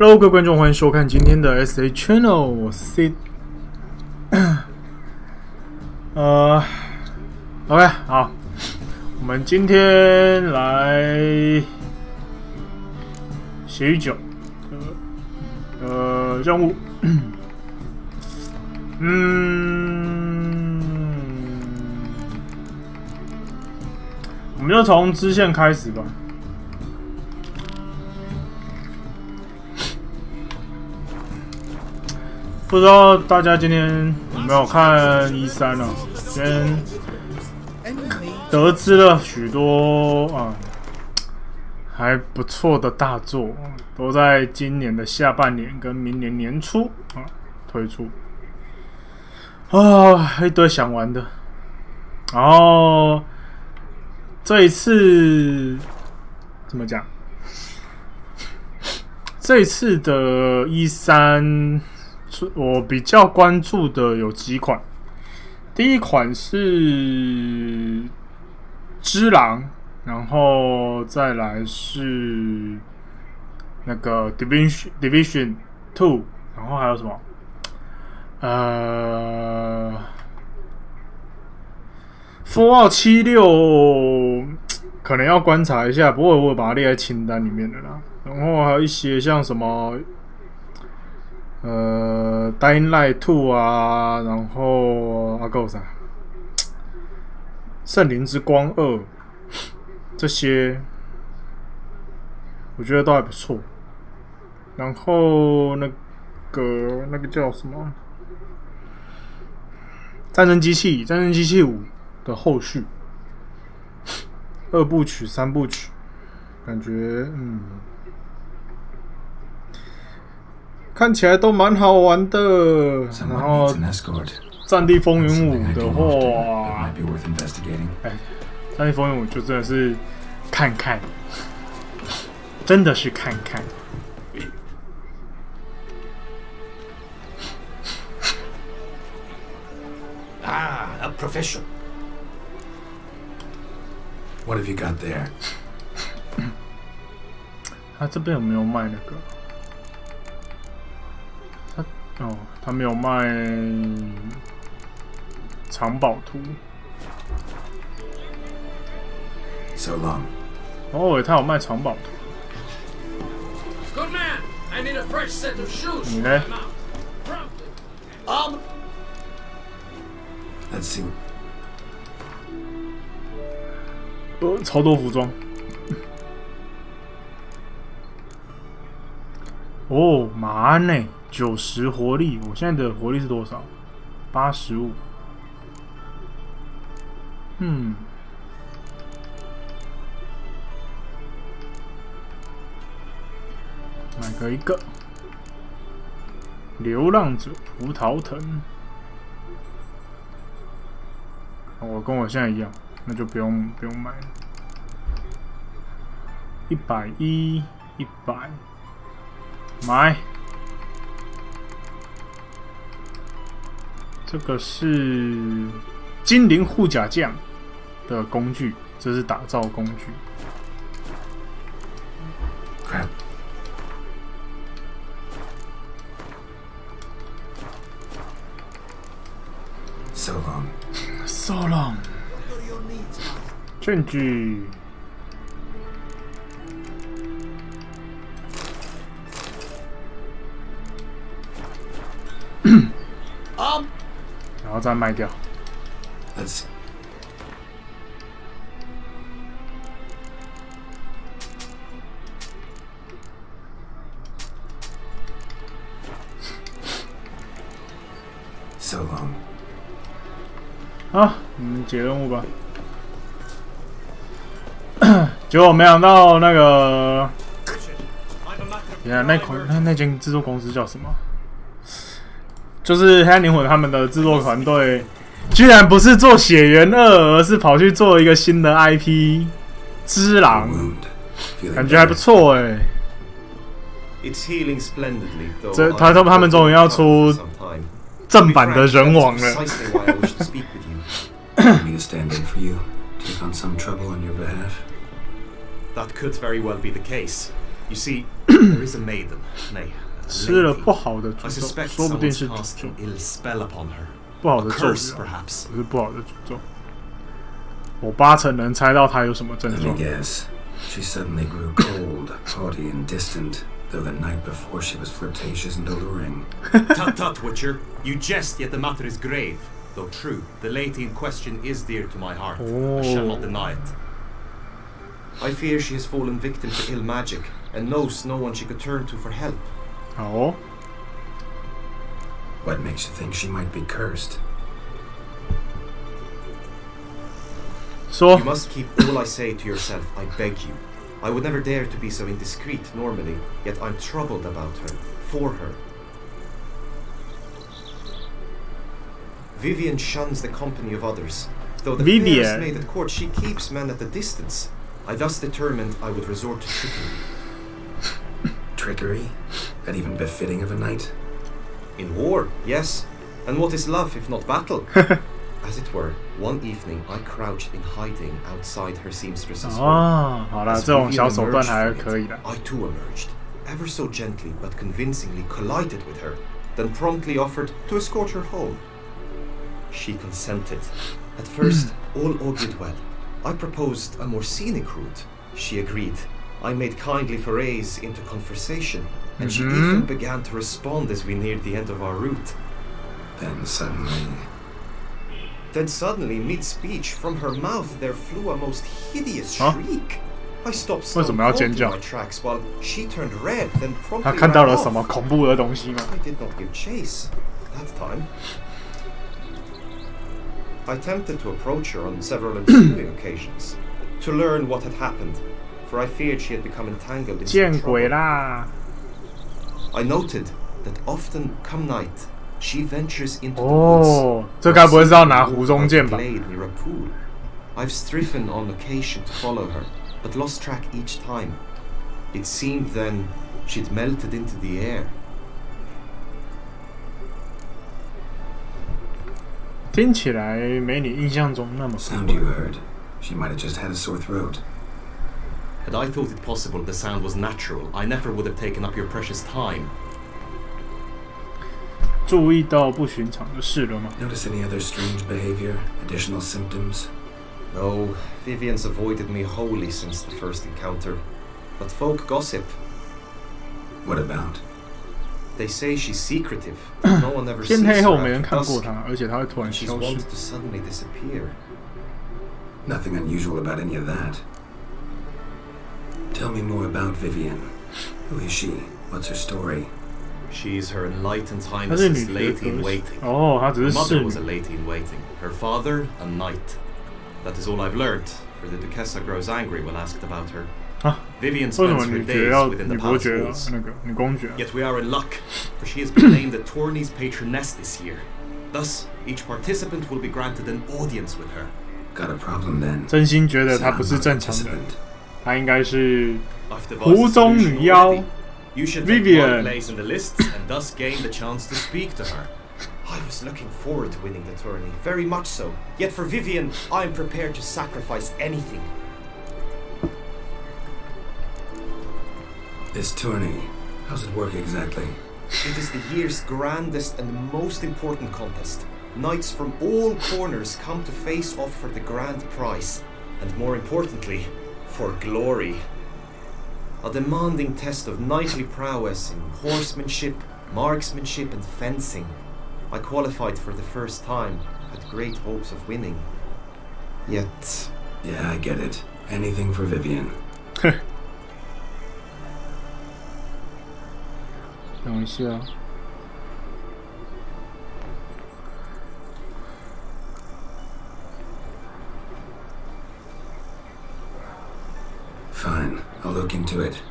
Hello， 各位观众，欢迎收看今天的 SA Channel， 我是 C。OK， 好，我们今天来血与酒任务。我们就从支线开始吧。不知道大家今天有没有看E3啊？今天得知了许多还不错的大作，都在今年的下半年跟明年年初推出。一堆想玩的。然后这一次怎么讲？这一次的E3。我比较关注的有几款，第一款是《只狼》，然后再来是那个 Division 2， 然后还有什么Fallout 76可能要观察一下，不过我把它列在清单里面的啦。然后还有一些像什么Dying Light 2啊，然后还有啥？圣灵之光2这些，我觉得都还不错。然后那个叫什么？战争机器5的后续，2部曲、3部曲，感觉看起来都蛮好玩的。然后《战地风云5》的话，战地风云5就真的是看看，真的是看看。A profession. What have you got there? 他这边有没有卖那个？他没有卖藏宝图。So long. 他有卖藏宝图。Good man, I need a fresh set of shoes. 你呢？ Let's see. 超多服装。马鞍呢？90活力，我现在的活力是多少？85。买个一个。流浪者葡萄藤。我跟我现在一样，那就不用买了。110，100，买。这个是精灵护甲匠的工具，这是打造工具。Crap. So long. So long. 证据。然后再卖掉。Let's. So long. 好，我们解任务吧。结果没想到那个，那间制作公司叫什么？就是黑暗灵魂他们的制作团队，居然不是做《血缘2》，而是跑去做一个新的 IP《只狼》，感觉还不错哎。他们终于要出正版的人王了。Take on some trouble on your behalf? That could very well be the case. You see, There is a maiden, nay, a 吃了 lady. 不好的 I 诅咒， suspect 说不定 someone's 是诅 cast 咒 an，ill spell upon her. 不好 A 的咒 curse, 语啊， perhaps. 不是不好的诅咒。我80%能猜到他有什么症 Let me 状。 guess. She suddenly grew cold, haughty, and distant, though the night before she was flirtatious and alluring. Tut tut, Witcher. You jest, yet the matter is grave. Though true, the lady in question is dear to my heart. I shall not deny it. I fear she has fallen victim to ill magic and knows no one she could turn to for help. 好哦， What makes you think she might be cursed? 说 You must keep all I say to yourself, I beg you. I would never dare to be so indiscreet normally, yet I'm troubled about her, for her. Vivian shuns the company of others. Though the Vivian. fairest maid at court, she keeps men at a distance. I thus determined I would resort to trickery. Trickery? That even befitting of a knight? In war, yes. And what is love if not battle? As it were, one evening I crouched in hiding outside her seamstress's home. 哦，好了， As 这种 Vivian 小手段 emerged 还 from 可以 it, 的。 I too emerged, ever so gently but convincingly collided with her, then promptly offered to escort her home. She consented. At first, all augured well. I proposed a more scenic route. She agreed. I made kindly forays into conversation, and she even began to respond as we neared the end of our route. Then suddenly, mid-speech, from her mouth there flew a most hideous Huh? shriek. I stopped 为什么要 stone 尖 cold 叫 in my tracks while she turned red, then 他 promptly 看到 ran 了 off. 什么恐怖的东西吗？ I did not give chase that time. I attempted to approach her on several ensuing occasions to learn what had happened, for I feared she had become entangled in 见 some 鬼 trouble. 啦！ I noted that often, come night, she ventures into the 哦 woods. 这该不会是要拿湖中剑吧？ Glade near a pool. I've striven on occasion to follow her, but lost track each time. It seemed then she'd melted into the air. 听起来没你印象中那么 sound you heard. She might have just had a sore throat. Had I thought it possible the sound was natural, I never would have taken up your precious time. 注意到不寻常的事了吗？ Notice any other strange behavior? Additional symptoms? No, Vivian's avoided me wholly since the first encounter. But folk gossip. What about? They say she's secretive. No one ever 天 sees 黑 her 后没人 after 看过 dusk. 他，而且他会突然 She's 消 wont 失。 to suddenly disappear. Nothing unusual about any of that. Tell me more about Vivian. Who is she? What's her story? She's Her Enlightened 她是女 Highness's 学 lady in 哥 waiting. 哦，她只 Her 是 mother 侍 was a 女。 lady in waiting. Her father, a knight. That is all I've learned, for the Duchessa grows angry when asked about her. 啊， Vivian 为什么 spends her 女爵 days 要 within 女 the 伯 palace 爵 walls. 那个女公爵？ Yet we are in luck, for she has been named the tourney's patroness this year. Thus, each participant will be granted an audience with her. Got a problem then? 真心觉得 So 她 I'm 不是 not a 正常人， participant. 她应该是 I've devised 湖 a 中 solution 女妖 already. You should take Vivian. one place in the lists and thus gain the chance to speak to her. I was looking forward to winning the tourney, very much so. Yet for Vivian, I am prepared to sacrifice anything. This tourney, how's it work exactly? It is the year's grandest and most important contest. Knights from all corners come to face off for the grand prize, and more importantly, for glory. A demanding test of knightly prowess in horsemanship, marksmanship, and fencing. I qualified for the first time, had great hopes of winning. Yet, Yeah, I get it. Anything for Vivian. 等一下， Fine, I'll look into it.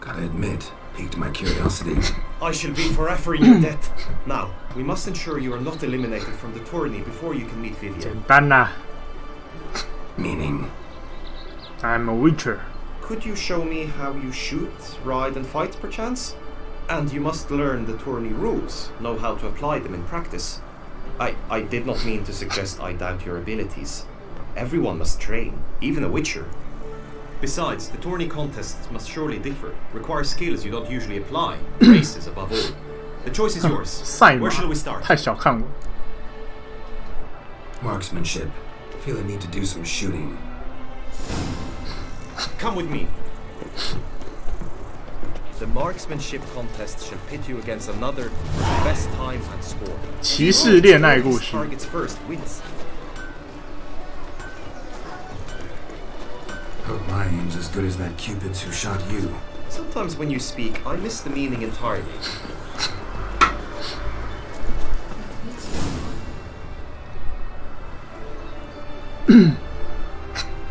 Gotta admit, piqued my curiosity. I shall be forever in your debt. Now, we must ensure you are not eliminated from the tourney before you can meet 简 Vivian. 单啦。 Meaning, I'm a witcher。 Could you show me how you shoot, ride, and fight, perchance? And you must learn the tourney rules, know how to apply them in practice. I did not mean to suggest I doubt your abilities. Everyone must train, even a witcher. Besides, the tourney contests must surely differ, require skills you don't usually apply, races above all. The choice is yours. 赛马 Where shall we start? 太小看我。 Marksmanship. Feel I need to do some shooting. Come with me. The marksmanship contest shall pit you against another best time and score. 骑士恋爱故事。 Targets first wins. Hope my aim's as good as that Cupid's who shot you. Sometimes when you speak, I miss the meaning entirely.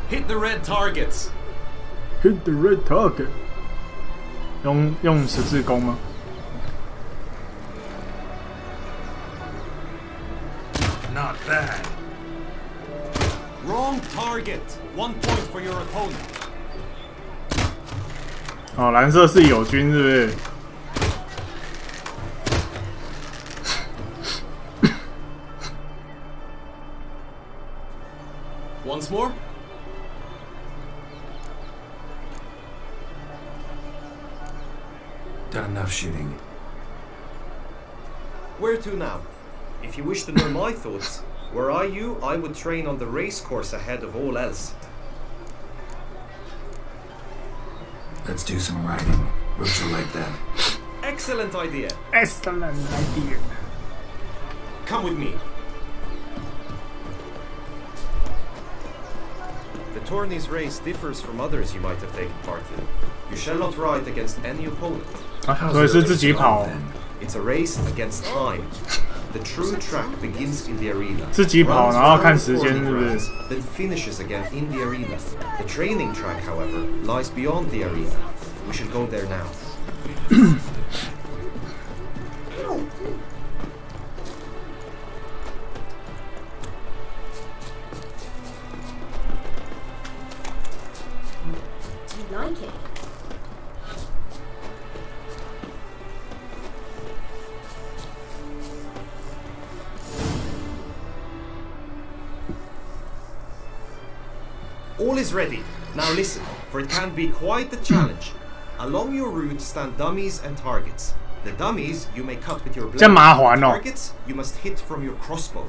Hit the red targets. Hit the red target。用十字弓吗？ Not bad. Wrong target. 1 point for your opponent. 哦，蓝色是友军，是不是？ Once more. Done enough shooting. Where to now? If you wish to know my thoughts, were I you, I would train on the race course ahead of all else. Let's do some riding. Roach will like that. Excellent idea. Excellent idea。 Come with me. The tourney's race differs from others you might have taken part in. You shall not ride against any opponent. 啊，所以是自己跑， Then. It's a race against time. The true track begins in the arena. 自己跑， Runs 然后看 round 时间， forming 是不 rounds, 是？ then finishes again in the arena. The training track, however, lies beyond the arena. We shall go there now. Do you like it? All is ready. Now listen, for it can be quite the challenge. Along your route stand dummies and targets. The dummies you may cut with your blade. 这样麻烦哦。 Targets you must hit from your crossbow.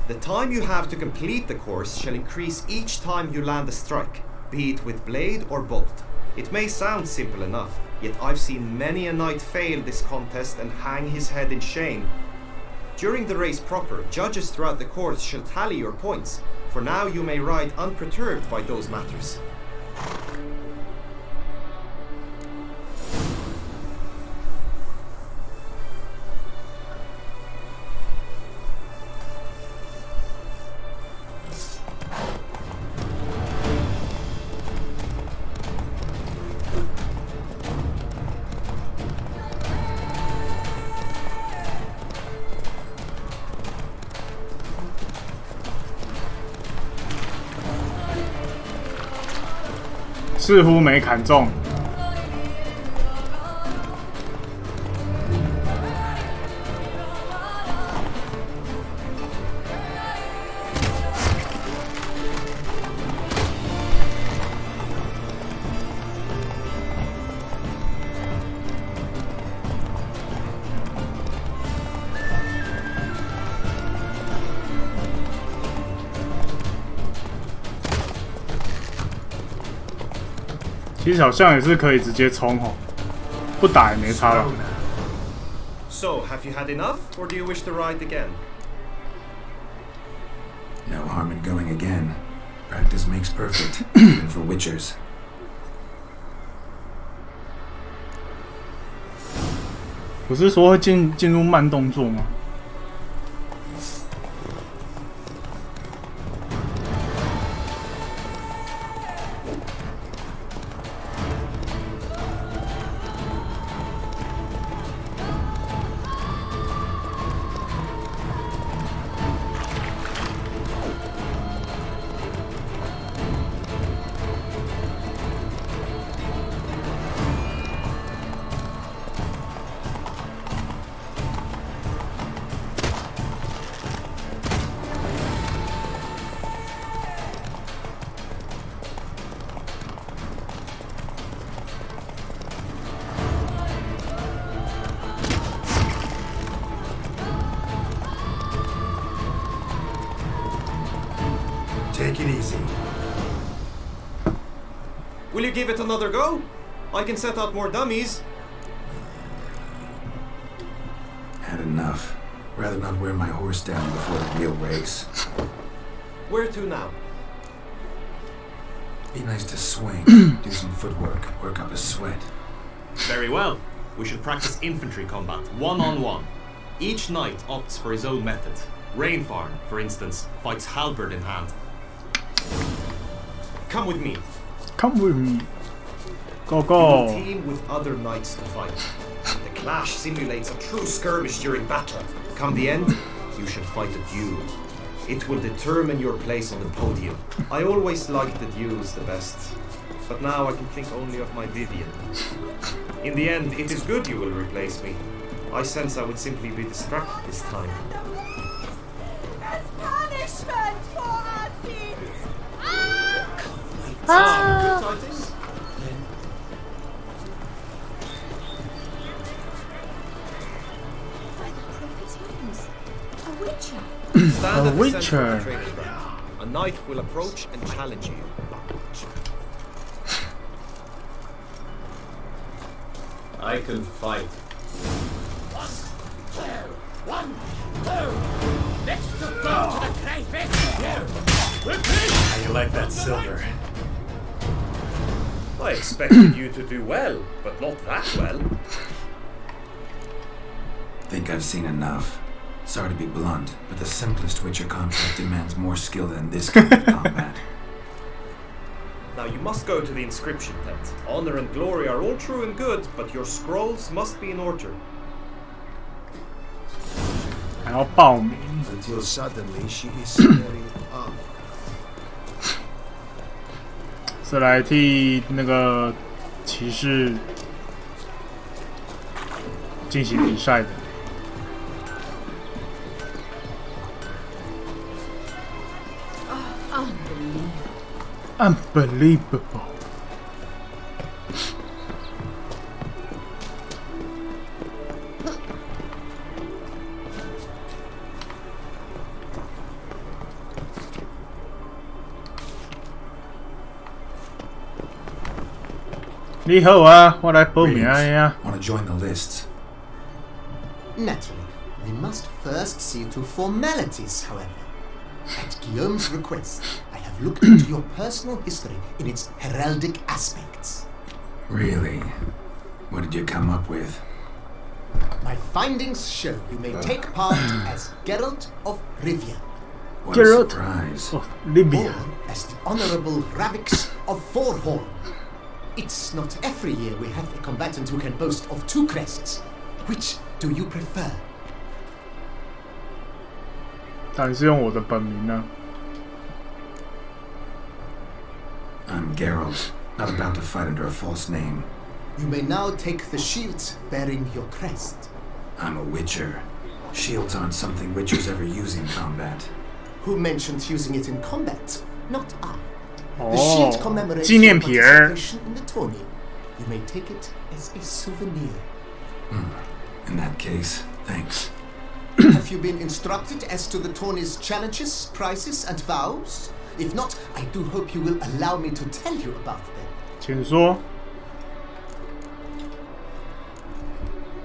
The time you have to complete the course shall increase each time you land a strike, be it with blade or bolt. It may sound simple enough, yet I've seen many a knight fail this contest and hang his head in shame. During the race proper, judges throughout the course shall tally your points. For now you may ride unperturbed by those matters. 似乎没砍中。其实好像也是可以直接冲哦，不打也没差吧。 So, have you had enough, or do you wish to ride again? No harm in going again. Practice makes perfect, even for witchers. 不是说会进入慢动作吗？ Will you give it another go? I can set out more dummies. Had enough. Rather not wear my horse down before the real race. Where to now? Be nice to swing, do some footwork, work up a sweat. Very well. We should practice infantry combat, one-on-one. Each knight opts for his own method. Rainfarn, for instance, fights halberd in hand. Come with me. Come with me. Go You will go. team with other knights to fight. The clash simulates a true skirmish during battle. Come the end, you shall fight a duel. It will determine your place on the podium. I always liked the duels the best, but now I can think only of my Vivian. In the end, it is good you will replace me. I sense I would simply be distracted this time. As punishment for our sins! Good tidings? By the prophet's wings, a witcher. Stand A at the witcher. center of the training ground. A knight will approach and challenge you. I can fight. How you like that silver? I expected you to do well, but not that well. Think I've seen enough. Sorry to be blunt, but the simplest Witcher contract demands more skill than this kind of combat. Now you must go to the inscription tent. Honor and glory are all true and good, but your scrolls must be in order. 还要报名。 Until suddenly she is staring up. 是来替那个骑士进行比赛的。Unbelievable！ 你好啊，我来报名呀。 Want to join the lists? Naturally, we must first see to formalities, however. At Guillaume's request, I have looked into your personal history in its heraldic aspects. Really? What did you come up with? My findings show you may take part as Geralt of Rivia, What Geralt. a surprise. Oh, Libya。 or as the Honorable Ravix of Forhorn. It's not every year we have a combatant who can boast of two crests. Which do you prefer? 当然是用我的本名呢、 I'm Geralt, not about to fight under a false name. You may now take the shields bearing your crest. I'm a Witcher. Shields aren't something Witchers ever use in combat. Who mentioned using it in combat? Not I. The 哦 shield commemorates 纪念 your 品儿。 participation in the tourney. You may take it as a souvenir. In that case, thanks. Have you been instructed as to the tourney's challenges, prizes, and vows? If not, I do hope you will allow me to tell you about them. 请说。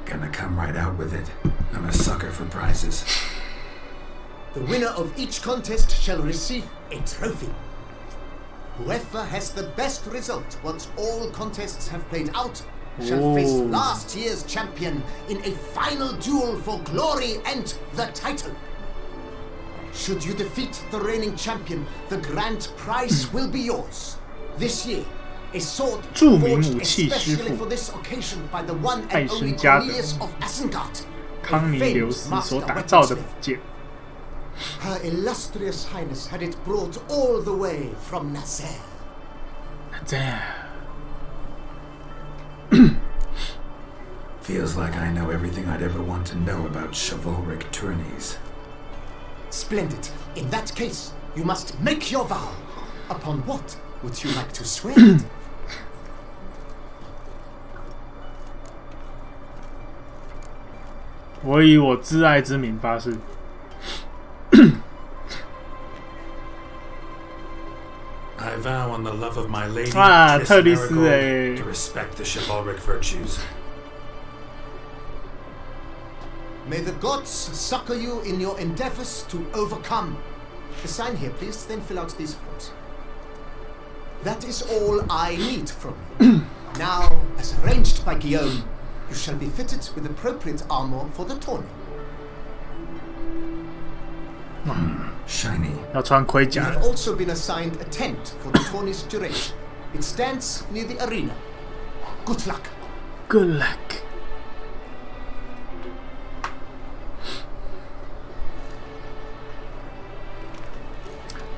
Gonna come right out with it. I'm a sucker for prizes. The winner of each contest shall receive a trophy. Whoever has the best result once all contests have played out shall face Oh. last year's champion in a final duel for glory and the title. Should you defeat the reigning champion, the grand prize will be yours. This year, a sword 著名 forged 武器师 especially 傅 for this occasion by the one 艾 and 森 only 加德 Cornelius of Isengard, 康尼 a 留 famed 斯 master 所打造的 weaponsmith. 剑。 Her illustrious highness had it brought all the way from Nasser. 这 Feels like I know everything I'd ever want to know about chivalric tourneys. Splendid. In that case, you must make your vow. Upon what would you like to swear? 我以我挚爱之名发誓。 I vow on the love of my lady, 哇， Triss 特丽丝 Merigold, 哎 to， respect the chivalric virtues. May the gods succor you in your endeavors to overcome. Sign here, please, then fill out these forms. That is all I need from you. Now, as arranged by Guillaume, you shall be fitted with appropriate armor for the tourney. Shiny. 要穿盔 You 甲 have 了。 also been assigned a tent for the tourney's duration. It stands near the arena. Good luck. Good luck。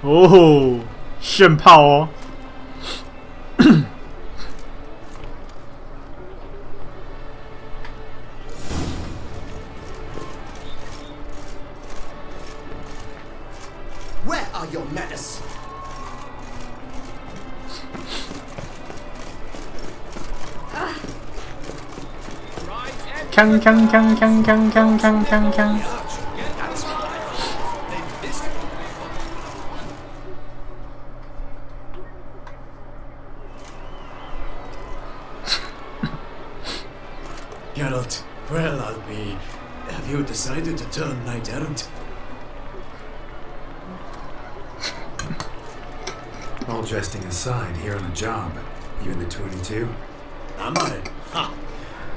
哦，炫炮哦！ Where are your manners? Right and 锵锵锵锵锵锵锵锵锵！ Geralt, well, I'll be. Have you decided to turn knight errant? All jesting aside, here on the job. You in the 22? Am I? Ha!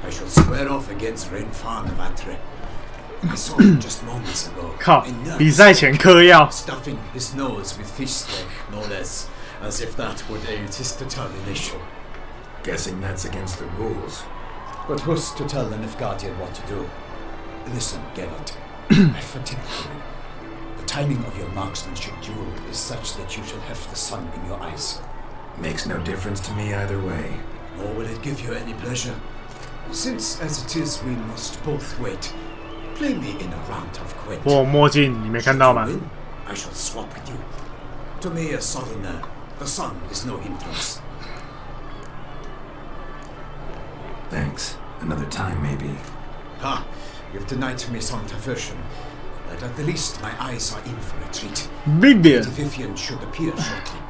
I shall square off against Renfan of Atre. I saw him just moments ago. 靠 in nerves, 比赛前嗑药， stuffing his nose with fish steak, no less, as if that would aid his determination. Guessing that's against the rules. But who's to tell the Nilfgaardian what to do? Listen, Geralt. I fatigue for you. The timing of your marksmanship duel is such that you shall have the sun in your eyes. Makes no difference to me either way. Nor will it give you any pleasure. Since, as it is, we must both wait. Play me in a round of quet. 我有墨镜，你没看到吗 Should you win, I shall swap with you. To me, a southerner, the sun is no hindrance. Thanks. Another time, maybe. Ha! You've denied me some diversion. But at the least, my eyes are in for a treat. ？Vivian， Vivian should appear shortly.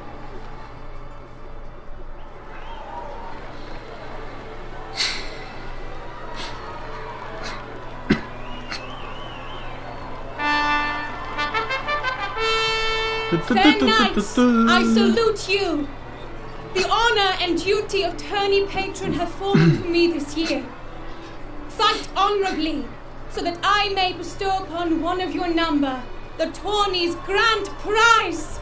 Fair knights, I salute you. The honor and duty of tourney patron have fallen to me this year. Fight honorably, so that I may bestow upon one of your number the tourney's grand prize.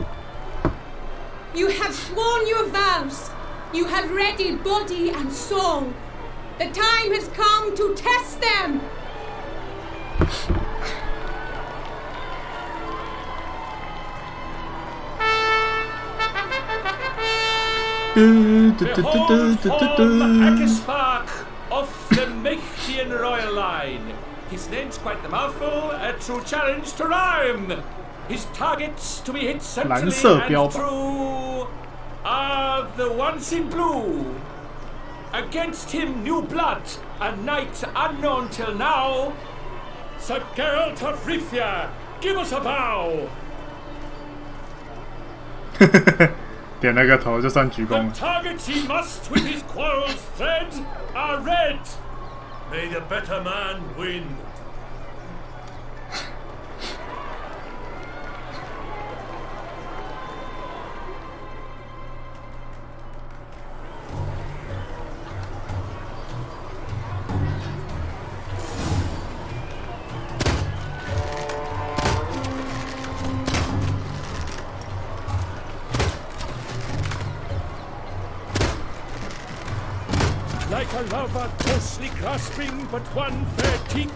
You have sworn your vows. You have readied body and soul. The time has come to test them. Behold Tom Akispark of the Mechian royal line. His name's quite the mouthful, a true challenge to rhyme. His targets to be hit 蓝色 centrally 标 and 榜 true are the ones in blue. Against him new blood, a knight unknown till now. Sir Geralt of Rivia, give us a bow. 点了个头就算鞠 The 躬了。 targets he must with his quarrels thread are red. May the better man win. Like a lover closely grasping but one fair teat,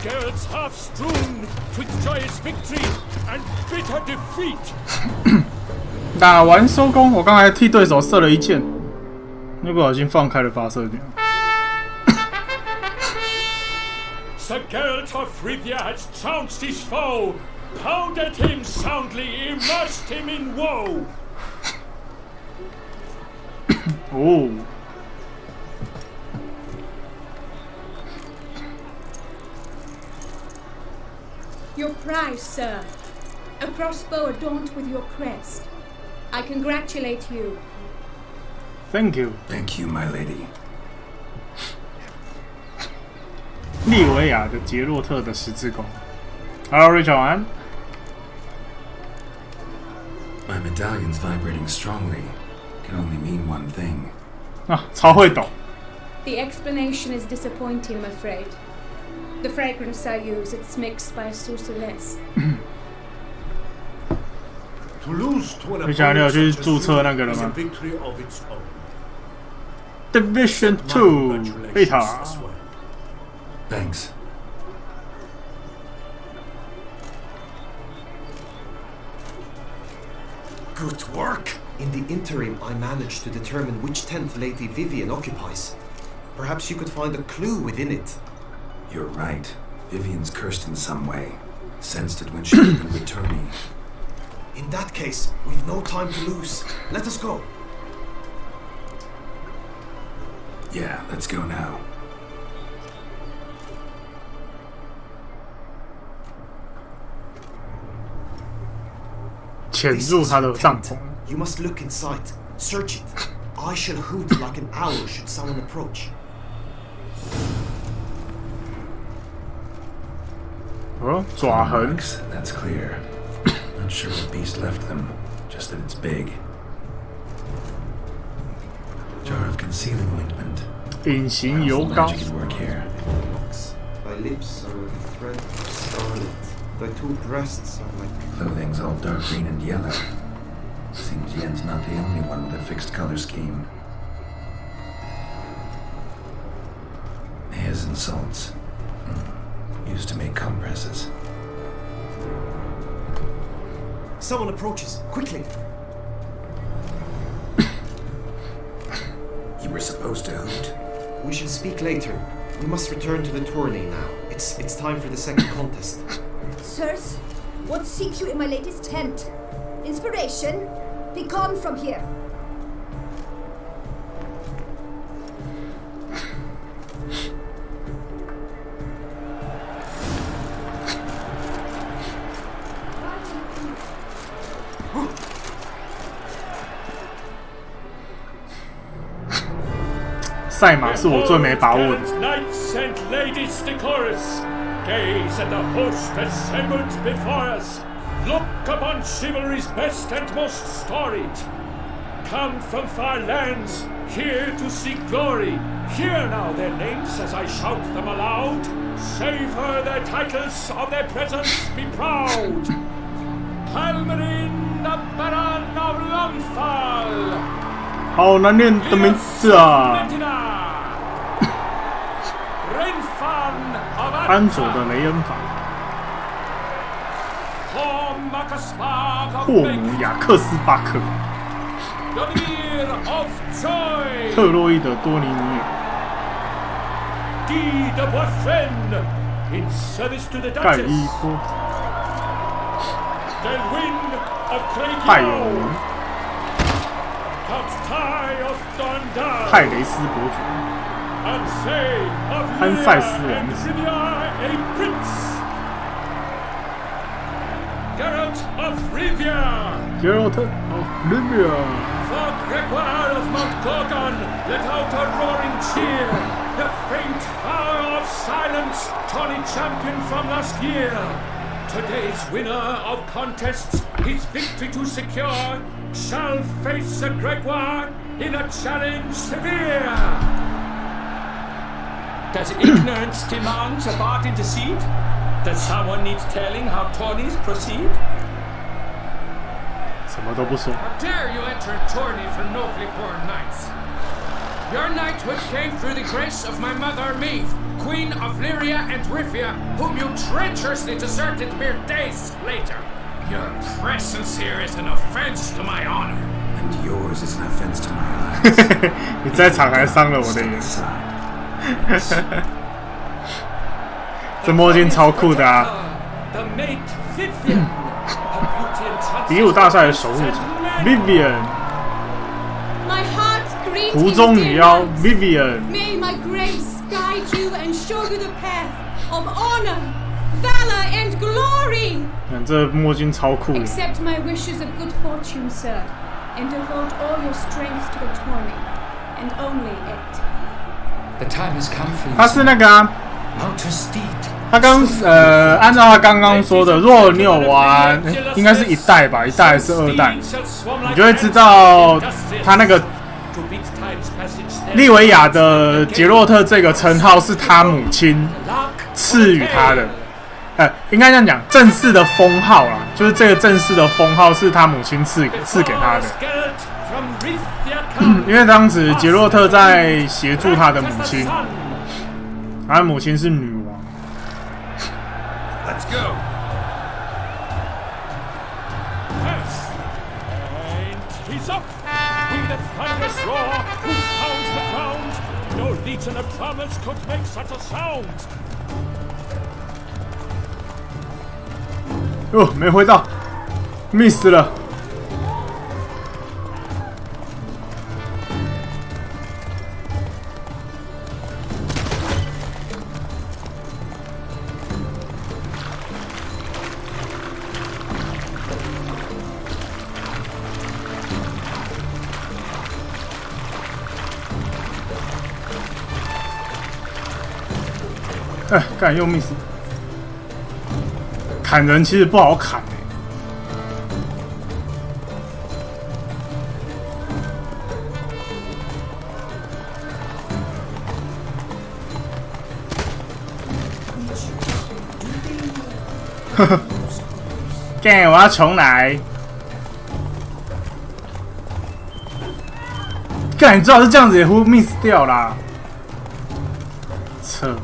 Geralt's half strewn twixt joyous victory and bitter defeat. 打完收工，我刚才替对手射了一箭，那不小心放开了发射点。 Sir Geralt of Rivia has trounced his foe, pounded him soundly, immersed him in woe. 哦， Your prize, sir. A crossbow adorned with your crest. I congratulate you. Thank you， Thank you, my lady. 利维亚的杰洛特的十字弓。Hello Rachel， 晚安。 My medallion's vibrating strongly. Can only mean one thing. 啊，超会抖。 The explanation is disappointing, I'm afraid. The fragrance I use, it's mixed by a source less. To lose to an 你想你有 opponent 去 such as 注册那 you 个了 is a 吗 victory of its own. ？Division My Two， congratulations 贝塔。 as well. Thanks. Good work! In the interim, I managed to determine which tent Lady Vivian occupies. Perhaps you could find a clue within it. You're right. Vivian's cursed in some way. Sensed it when she opened with Tony. In that case, we've no time to lose. Let us go. Yeah, let's go now. 潜入他的帐篷。 You must look inside. Search it. I shall hoot like an owl should someone approach. 哦，爪痕。 Marks, that's clear. Not sure what beast left them, just that it's big. Jar of concealing ointment. 隐形油膏。 Magic at work here. Thy lips are a thread of scarlet. Thy two breasts are like... Clothing's all dark green and yellow. Seems Yen's not the only one with a fixed color scheme. Hairs and salts. Used to make compresses. Someone approaches. Quickly. You were supposed to hoot. We shall speak later. We must return to the tourney now. It's time for the second contest. Sirs, what seek you in my lady's tent? Inspiration? Be gone from here. "赛马是我最没把握的。 Knights and ladies decorous, gaze at the host assembled before us. Look upon chivalry's best and most storied. Come from far lands, here to seek glory. Hear now their names as I shout them aloud. Savor their titles, of their presence be proud. Halmarin, the Baron of Lonfall. 好难念的名字啊！安佐的雷恩法，霍姆雅克斯巴克，特洛伊的多尼尼尔，盖伊波，派友文。 泰雷斯伯爵，安塞斯王子， Geralt of Rivia. Geralt of Rivia. For Gregoire of Mount Gorgon, let out a roaring cheer. The faint hour of silence, Tawny champion from last year. Today's winner of contests, his victory to secure, shall face a Gregoire in a challenge severe. Does ignorance demand a bard intercede? Does someone need telling how tourneys proceed? 什么都不说。 How dare you enter a tourney for nobly born knights? Your knighthood came through the grace of my mother Meath, Queen of Lyria and Rivia, whom you treacherously deserted mere days later. Your presence here is an offense to my honor. And yours is an offense to my eyes. 你在场还伤了我的眼。这墨镜超酷的啊！比武大赛的守护者 Vivian， 湖中女妖 Vivian。 May my grace guide you and show you the path of honor, valor, and glory. 看这墨镜超酷的。 Accept my wishes of good fortune, sir, and devote all your strength to the tourney. and only it. The time has come for you. 他是那个啊， Mount a steed. 他按照他刚刚说的，如果你有玩，应该是1代吧，1代还是2代，你就会知道他那个利维亚的杰洛特这个称号是他母亲赐予他的。应该这样讲，正式的封号啦，就是这个正式的封号是他母亲赐给他的。因为当时杰洛特在协助他的母亲，他的母亲是女王。Let's go. Yes. And he's up. With a thunderous roar, who pounds the ground? No legion of travelers could make such a sound. 哦，没回到 ，miss 了。干又 miss。砍人其实不好砍呵呵，干！我要重来。干，你知道是这样子也会 miss 掉啦。撤。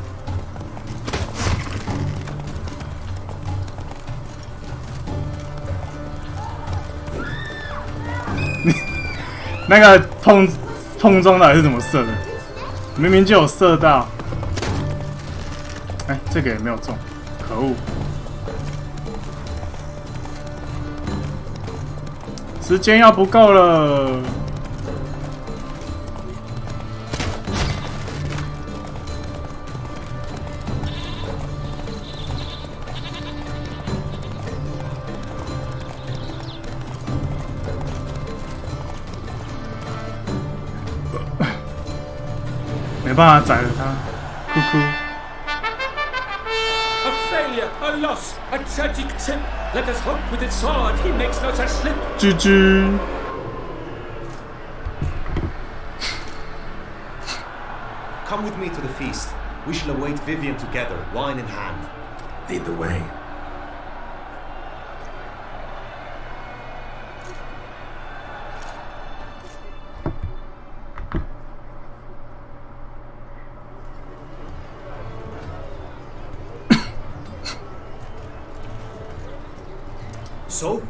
那个碰中到底是怎么射的？明明就有射到。哎，这个也没有中，可恶！时间要不够了。没办法宰了他，哭哭。A failure, a loss, a tragic tip. Let us hope with its sword he makes no such slip. GG. Come with me to the feast. We shall await Vivian together, wine in hand. Lead the way. So,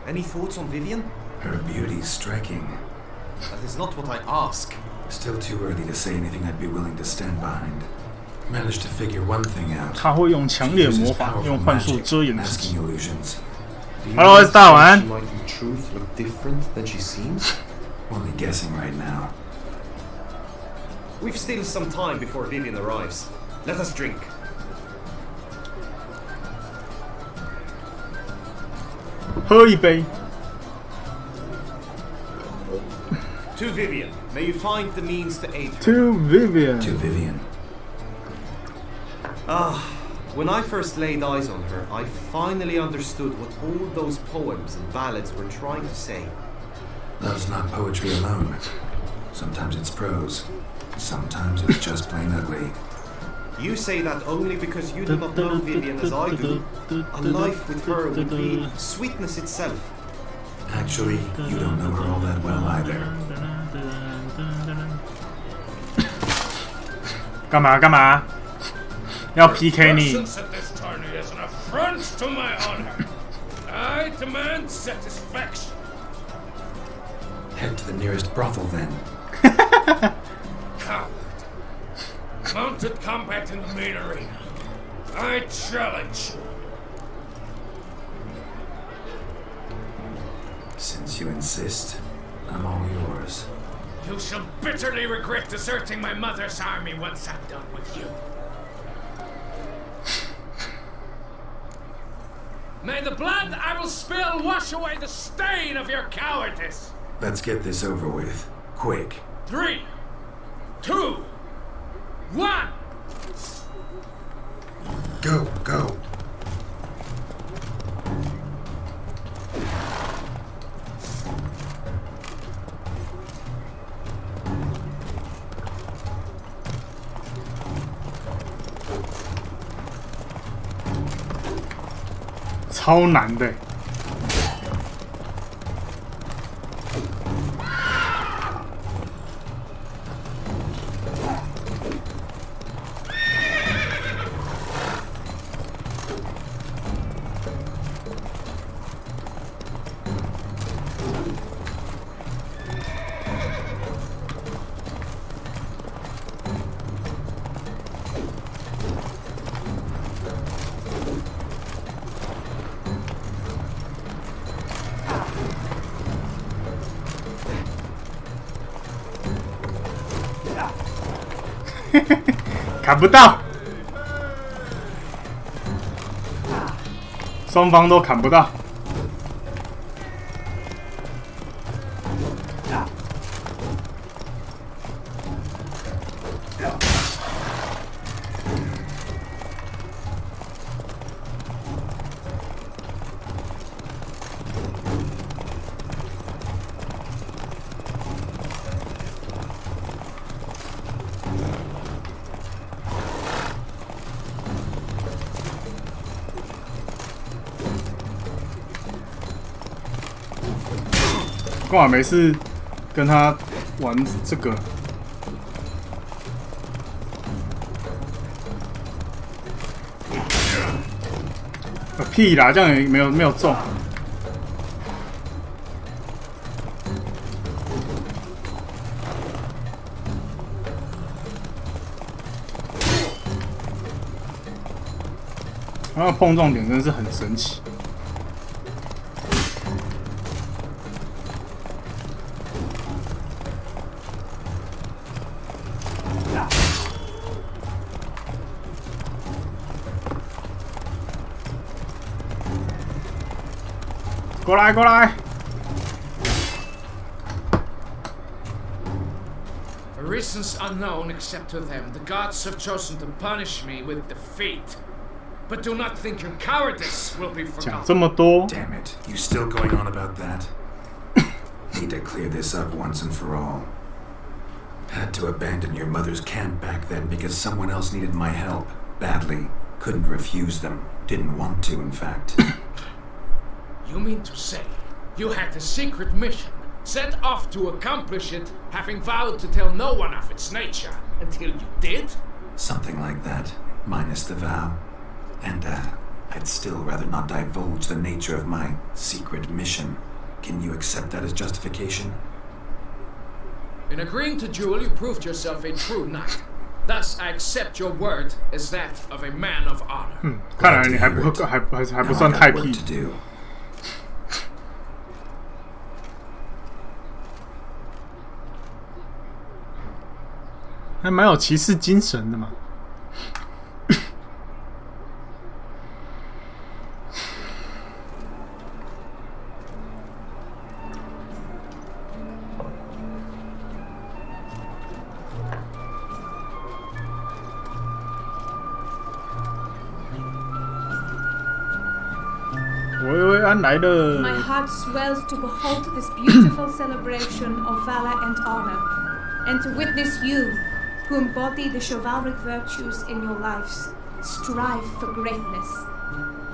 any thoughts on Vivian? Her beauty's striking. That is not what I ask. Still too early to say anything I'd be willing to stand behind. Managed to figure one thing out. 他会用强烈魔法，用幻术遮掩自己。 Hello, it's Dawan. She might in truth look different than she seems. Only guessing right now. We've still some time before Vivian arrives. Let us drink. To Vivian, may you find the means to aid her. To Vivian. To Vivian. When I first laid eyes on her, I finally understood what all those poems and ballads were trying to say. Love's not poetry alone. Sometimes it's prose. Sometimes it's just plain ugly. You say that only because you do not know Vivian as I do. A life with her would be sweetness itself. Actually, you don't know her all that well either. 干嘛干嘛？要 PK 你？ Presence at this tourney is an affront to my honor. I demand satisfaction. Head to the nearest brothel then. Coward. Mounted combat in the main arena. I challenge you. Since you insist, I'm all yours. You shall bitterly regret deserting my mother's army once I'm done with you. May the blood I will spill wash away the stain of your cowardice. Let's get this over with. Quick. 3, 2, 1. Go, go.超难的。砍不到，双方都砍不到。干嘛没事跟他玩这个？屁啦，这样也没有中。然后碰撞点真的是很神奇。过来，过来！ For reasons unknown except to them, the gods have chosen to punish me with defeat. But do not think your cowardice will be 讲 forgotten. 这么多， Damn it. You still going on about that? Need to clear this up once and for all. Had to abandon your mother's camp back then because someone else needed my help badly. Couldn't refuse them. Didn't want to, in fact. You mean to say you had a secret mission, set off to accomplish it, having vowed to tell no one of its nature, until you did? Something like that, minus the vow. And, I'd still rather not divulge the nature of my secret mission. Can you accept that as justification? In agreeing to duel, you proved yourself a true knight. Thus, I accept your word as that of a man of honor. 看来你还不算太屁。 to do. 还蛮有骑士精神的嘛。薇薇安来了。 My heart swells to behold this beautiful celebration of valor and honor, and to witness you, who embody the chivalric virtues in your lives, strive for greatness.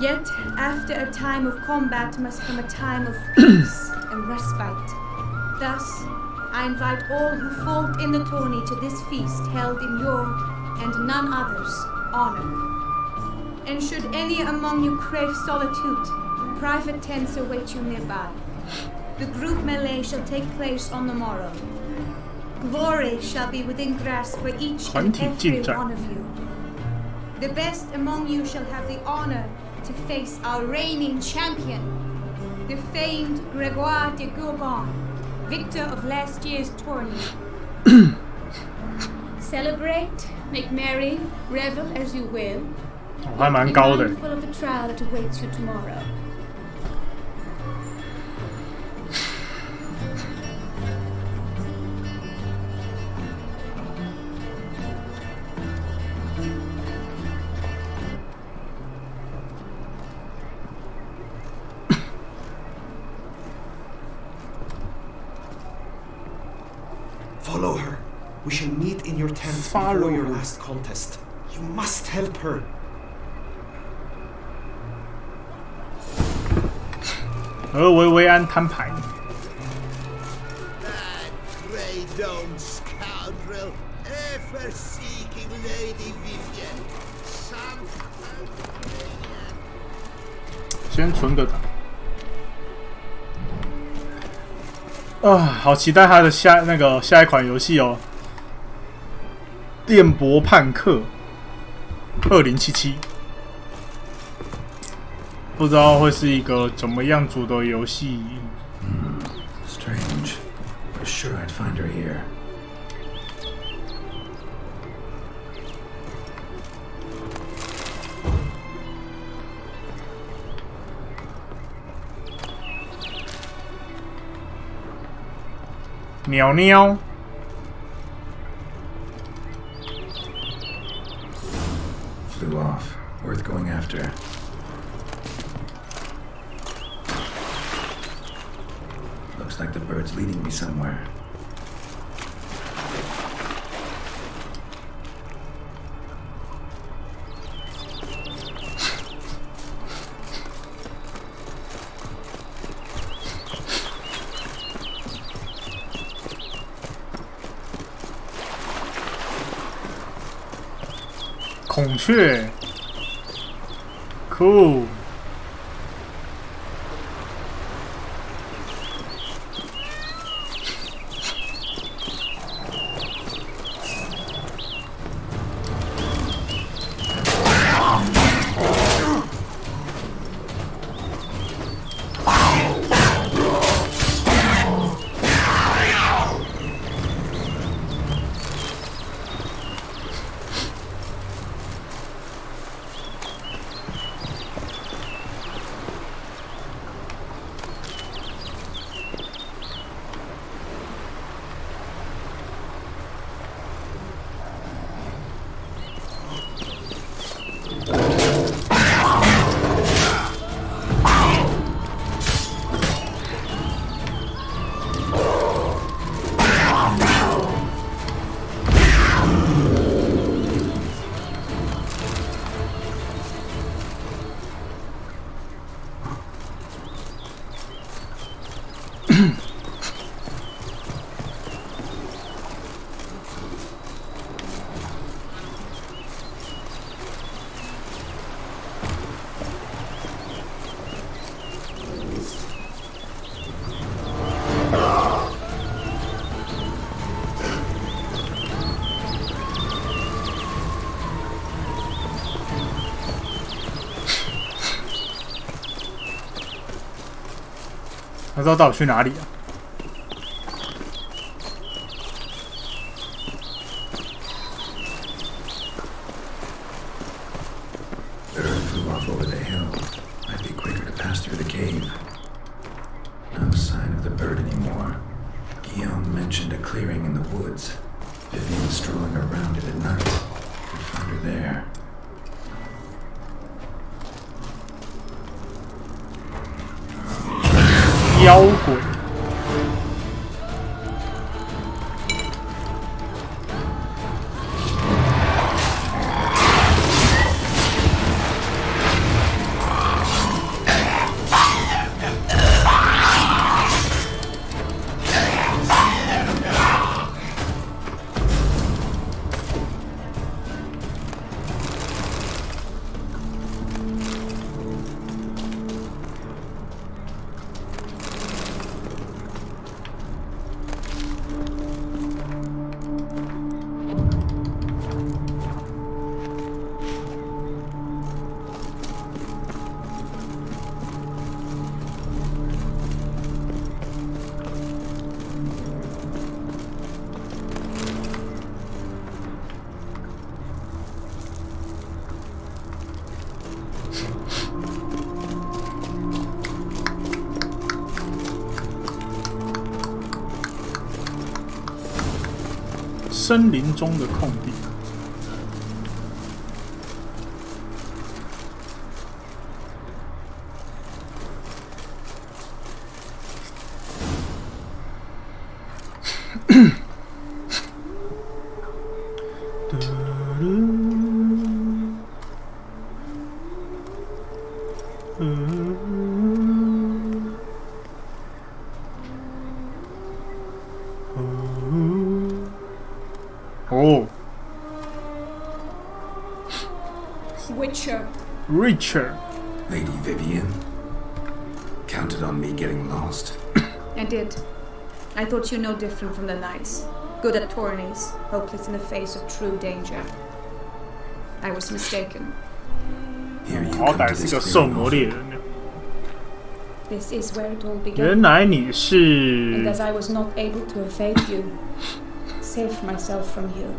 Yet, after a time of combat must come a time of peace and respite. Thus, I invite all who fought in the tourney to this feast held in your, and none other's, honor. And should any among you crave solitude, private tents await you nearby. The group melee shall take place on the morrow. Glory shall be within grasp for each and every one of you. The best among you shall have the honor to face our reigning champion, the famed Gregoire de Gourgon, victor of last year's tourney. Celebrate, make merry, revel as you will. 我还蛮高的。 Be mindful of the trial that awaits you tomorrow. your tent before your last contest. You must help her.和维维安摊牌。That grey-domed scoundrel, ever-seeking Lady Vivian. Some 先存个档。好期待他的下一款游戏哦，《电波叛客2077》，不知道会是一个怎么样组的游戏。Strange. For sure I'd find her here. Meow meow. Flew off. Worth going after. Looks like the bird's leading me somewhere. Cool. 他知道到底去哪里啊Bird flew off over the hill. Might be quicker to pass through the cave. No sign of the bird anymore. Guillaume mentioned a clearing in the woods. Vivian strolling around it at night. Could find her there.妖鬼森林中的空地。哦 Witcher. Richard， Lady Vivian counted on me getting lost. I did. I thought you no different from the knights. Good at tourneys, hopeless in the face of true danger. I was mistaken. Here you 好 come 歹 to 是 this 个兽 clearing 魔猎 offer. 人。 This is where it all 原 began. 来你 And 是 as I was not able to evade you, save myself from you,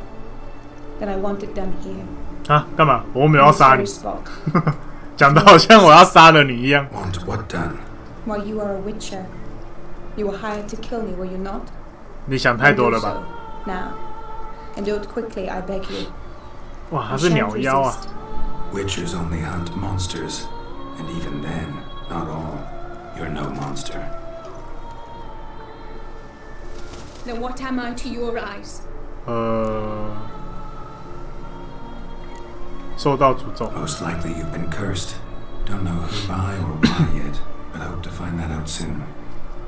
then I want it done here. 啊？干嘛？我没有要 this 杀 very 你， spot. 讲的好像我要杀了你一样。 Want what done? Why, you are a witcher. You were hired to kill me, were you not? 你想太 Then 多 do 了吧？ so, now. And do it quickly, I beg you. 哇， I 他是 shan't 鸟妖啊！ resist. Witchers only hunt monsters. And even then, not all. You're no monster. Then what am I to your eyes? 受到诅咒。 Most likely you've been cursed. Don't know who by or why yet, but I hope to find that out soon.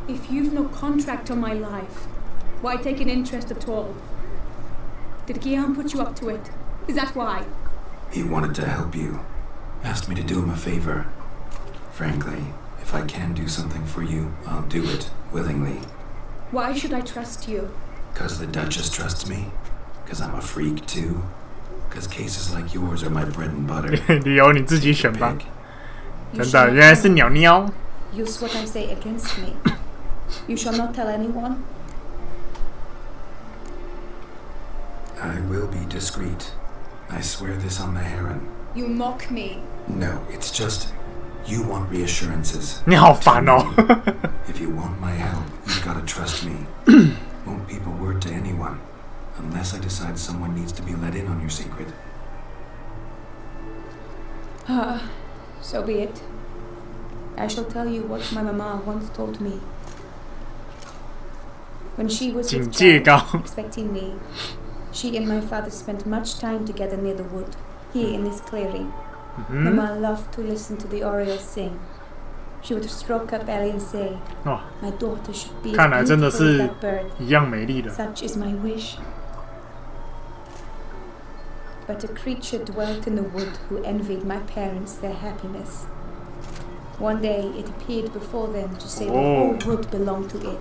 If you've no contract on my life, why take an interest at all? Did Guillaume put you up to it? Is that why? He wanted to help you. Asked me to do him a favor. Frankly, if I can do something for you, I'll do it willingly. Why should I trust you? 'Cause the Duchess trusts me? 'Cause I'm a freak too? 'Cause cases like yours are my bread and butter. 理由你自己选吧。 Pig. You 真 shall 的， not 原来是鸟鸟。 use what I say against me. You shall not tell anyone? I will be discreet. I swear this on the Heron. You mock me. No, it's just you want reassurances. 你好烦哦。 If you want my help, you've got to trust me. Won't peep a word to anyone, unless I decide someone needs to be let in on your secret. So be it. I shall tell you what my mama once told me. When she was with 警戒 child, 高。 expecting me, she and my father spent much time together near the wood, here in this clearing. Mama loved to listen to the orioles sing. She would stroke her belly and say, 哇， My daughter should be 看来 as 真的 beautiful as 是 that bird. 一样美丽的。 Such is my wish. But a creature dwelt in the wood who envied my parents their happiness. One day it appeared before them to say the whole wood belonged to it,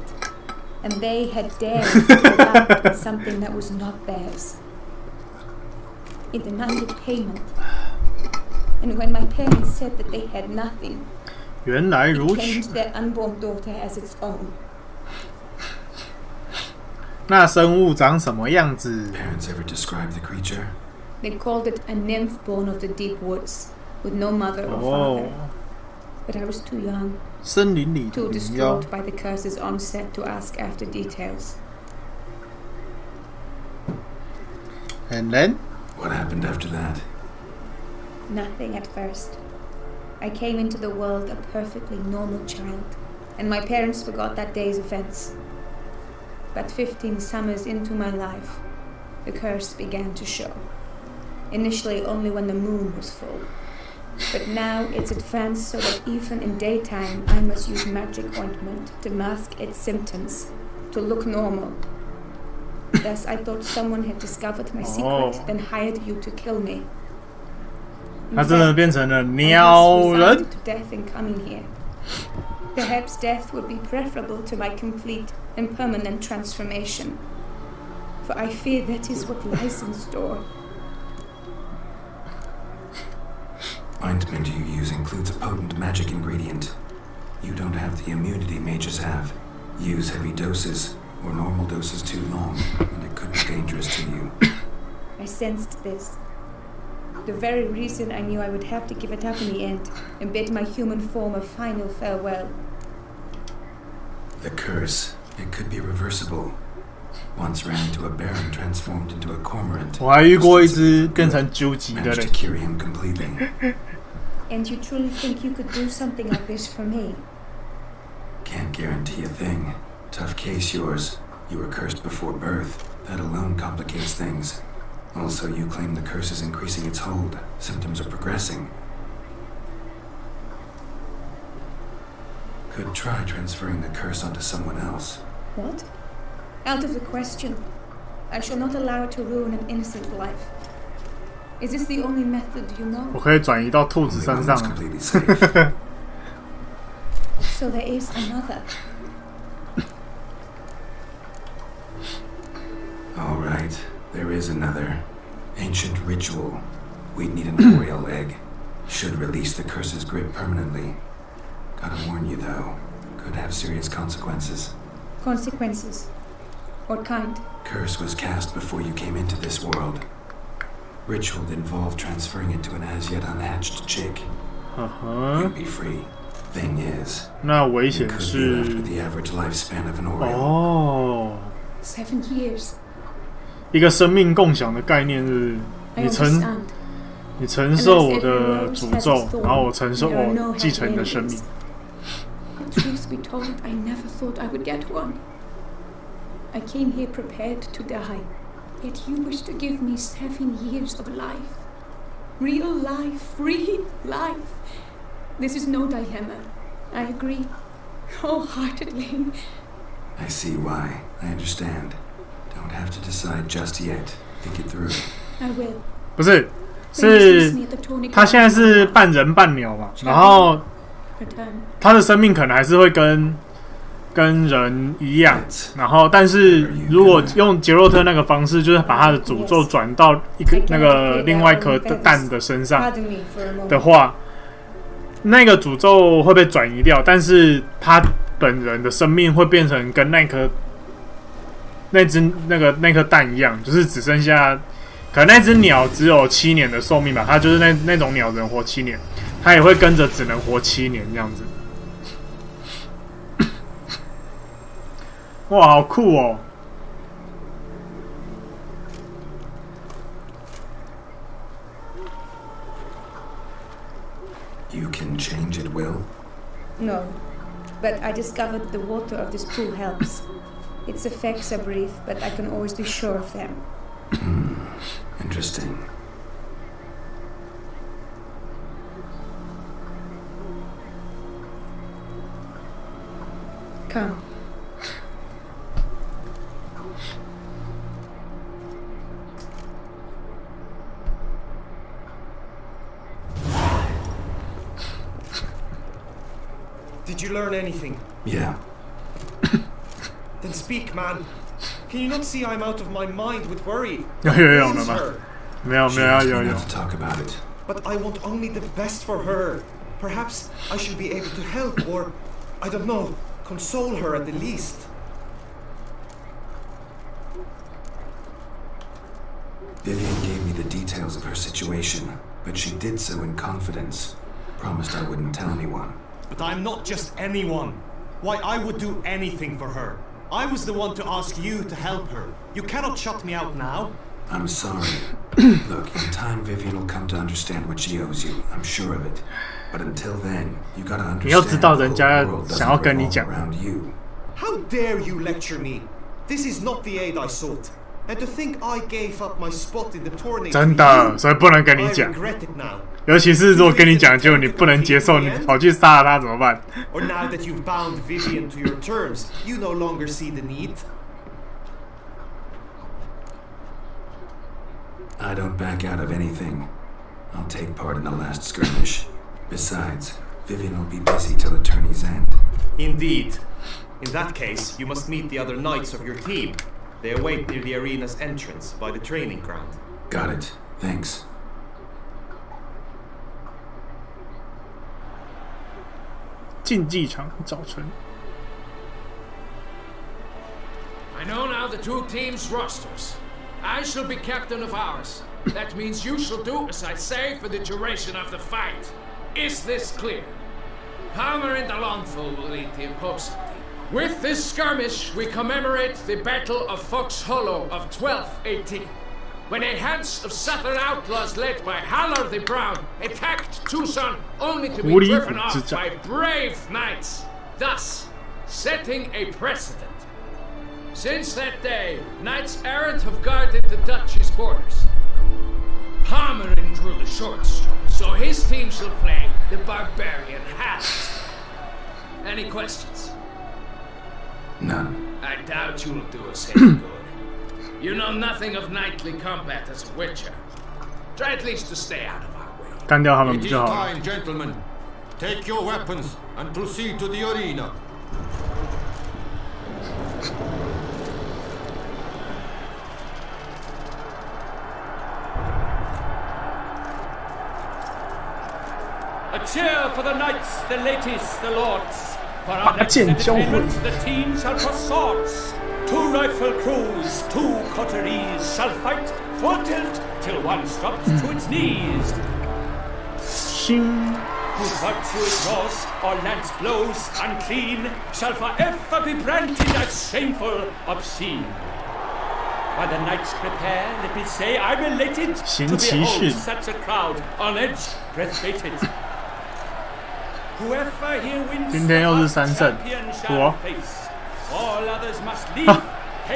and they had dared to go out with something that was not theirs. It demanded payment, and when my parents said that they had nothing, 原来 it 如此 claimed。their unborn daughter as its own. 那生物长什么样子？ Parents ever describe the creature? They called it a nymph born of the deep woods, with no mother or 哦 father. But I was too young, 森林里的 too 灵妖 distraught by the curse's onset to ask after details. And then What happened after that? Nothing at first. I came into the world a perfectly normal child, and my parents forgot that day's events. But 15 summers into my life, the curse began to show. Initially only when the moon was full. But now it's advanced so that even in daytime I must use magic ointment to mask its symptoms, to look normal. Thus I thought someone had discovered my secret, Oh. then hired you to kill me. In 它真的 fact, 变成了 I 鸟 was 人 resigned to death in coming here. Perhaps death would be preferable to my complete and permanent transformation. For I fear that is what lies in store. Ointment you use includes a potent magic ingredient. You don't have the immunity mages have. Use heavy doses, or normal doses too long, and it could be dangerous to you. I sensed this. The very reason I knew I would have to give it up in the end and bid my human form a final farewell. The curse, it could be reversible. Once ran into a baron transformed into a cormorant. 我还遇过一只变成究极的 Managed 人 to。cure him completely. And you truly think you could do something like this for me? Can't guarantee a thing. Tough case yours. You were cursed before birth. That alone complicates things. Also, you claim the curse is increasing its hold. Symptoms are progressing. Could try transferring the curse onto someone else. What? Out of the question. I shall not allow it to ruin an innocent life. Is this the only method you know? 我可以转移到兔子身上。 Completely safe. So there is another. All right, there is another. Ancient ritual. We'd need an Oriole egg. Should release the curse's grip permanently. Gotta warn you though, could have serious consequences. Consequences? What kind? Curse was cast before you came into this world. Ritual involved transferring it to an as yet unhatched chick. You'd be free. Thing is, 那危 you 险 could be 是 left with the average lifespan of an Oriole. 哦， 7 years. 一个生命共享的概念是， I 你 understand. 你承受我的诅咒，然后我承受我继承你的生命。 Truth be told, I never thought I would get one. I came here prepared to die, yet you wish to give me 7 years of life. Real life, free life. This is no dilemma. I agree, wholeheartedly. I see why. I understand. Don't have to decide just yet. Think it through. I will. 不是，是他现在是半人半鸟嘛，然后他的生命可能还是会跟人一样，然后但是如果用杰洛特那个方式，就是把他的诅咒转到那个另外一颗蛋的身上的话，那个诅咒会被转移掉，但是他本人的生命会变成跟那颗蛋一样，就是只剩下可能那只鸟只有7年的寿命吧，它就是那种鸟只能活7年，它也会跟着只能活7年这样子。哇，好酷哦！ You can change at will? No, but I discovered the water of this pool helps. Its effects are brief, but I can always be sure of them. Interesting. Come. Did you learn anything? Yeah. Then speak, man. Can you not see I'm out of my mind with worry? 有 to talk about it. But I want only the best for her. Perhaps I should be able to help or, I don't know, console her at the least. Vivian gave me the details of her situation, but she did so in confidence. Promised I wouldn't tell anyone. But I'm not just anyone. Why, I would do anything for her. I was the one to ask you to help her. You cannot shut me out now. I'm sorry. Look, in time Vivian will come to understand what she owes you. I'm sure of it. But until then, you gotta understand the whole world doesn't revolve around you. How dare you lecture me? This is not the aid I sought. And to think I gave up my spot in the tournament. 真的，所以不能跟你讲。 I regret it now. 尤其是如果跟你讲，结果你不能接受，你跑去杀了他怎么办？ Or now that you've bound Vivian to your terms, you no longer see the need. I don't back out of anything. I'll take part in the last skirmish. Besides, Vivian will be busy till the tourney's end. Indeed. In that case, you must meet the other knights of your team. They await near the arena's entrance by the training ground. Got it. Thanks. 竞技场早晨。 I know now the 2 teams' rosters. I shall be captain of ours. That means you shall do as I say for the duration of the fight. Is this clear? Palmer and Alonso will lead the opposing team. With this skirmish, we commemorate the Battle of Fox Hollow of 1218, when a Hans of Southern outlaws led by Halar the Brown attacked Tucson only to be driven off by brave knights, thus setting a precedent. Since that day, knights errant have guarded the duchy's borders. Palmerin drew the short straw, so his team shall play the barbarian halves. Any questions? None. I doubt you'll do us any good. You know nothing of knightly combat as a witcher. Try at least to stay out of our way. 干掉他们 It 不 is 就好了？ time, gentlemen. Take your weapons and proceed to the arena. A cheer for the knights, the ladies, the lords. For our 拔 next 剑交会。 entertainment, the teams shall cross swords. 2 rifle crews, 2 coteries shall fight full tilt till one drops to its knees. 星 Whose virtuous draws or lance blows unclean shall forever be branded as shameful, obscene. While the knights prepare, let me say I'm elated to 行骑士 behold such a crowd on edge, breath-baited. Whoever here wins 今天又是 the 3胜 champion 不 shall 哦 face. All others must leave.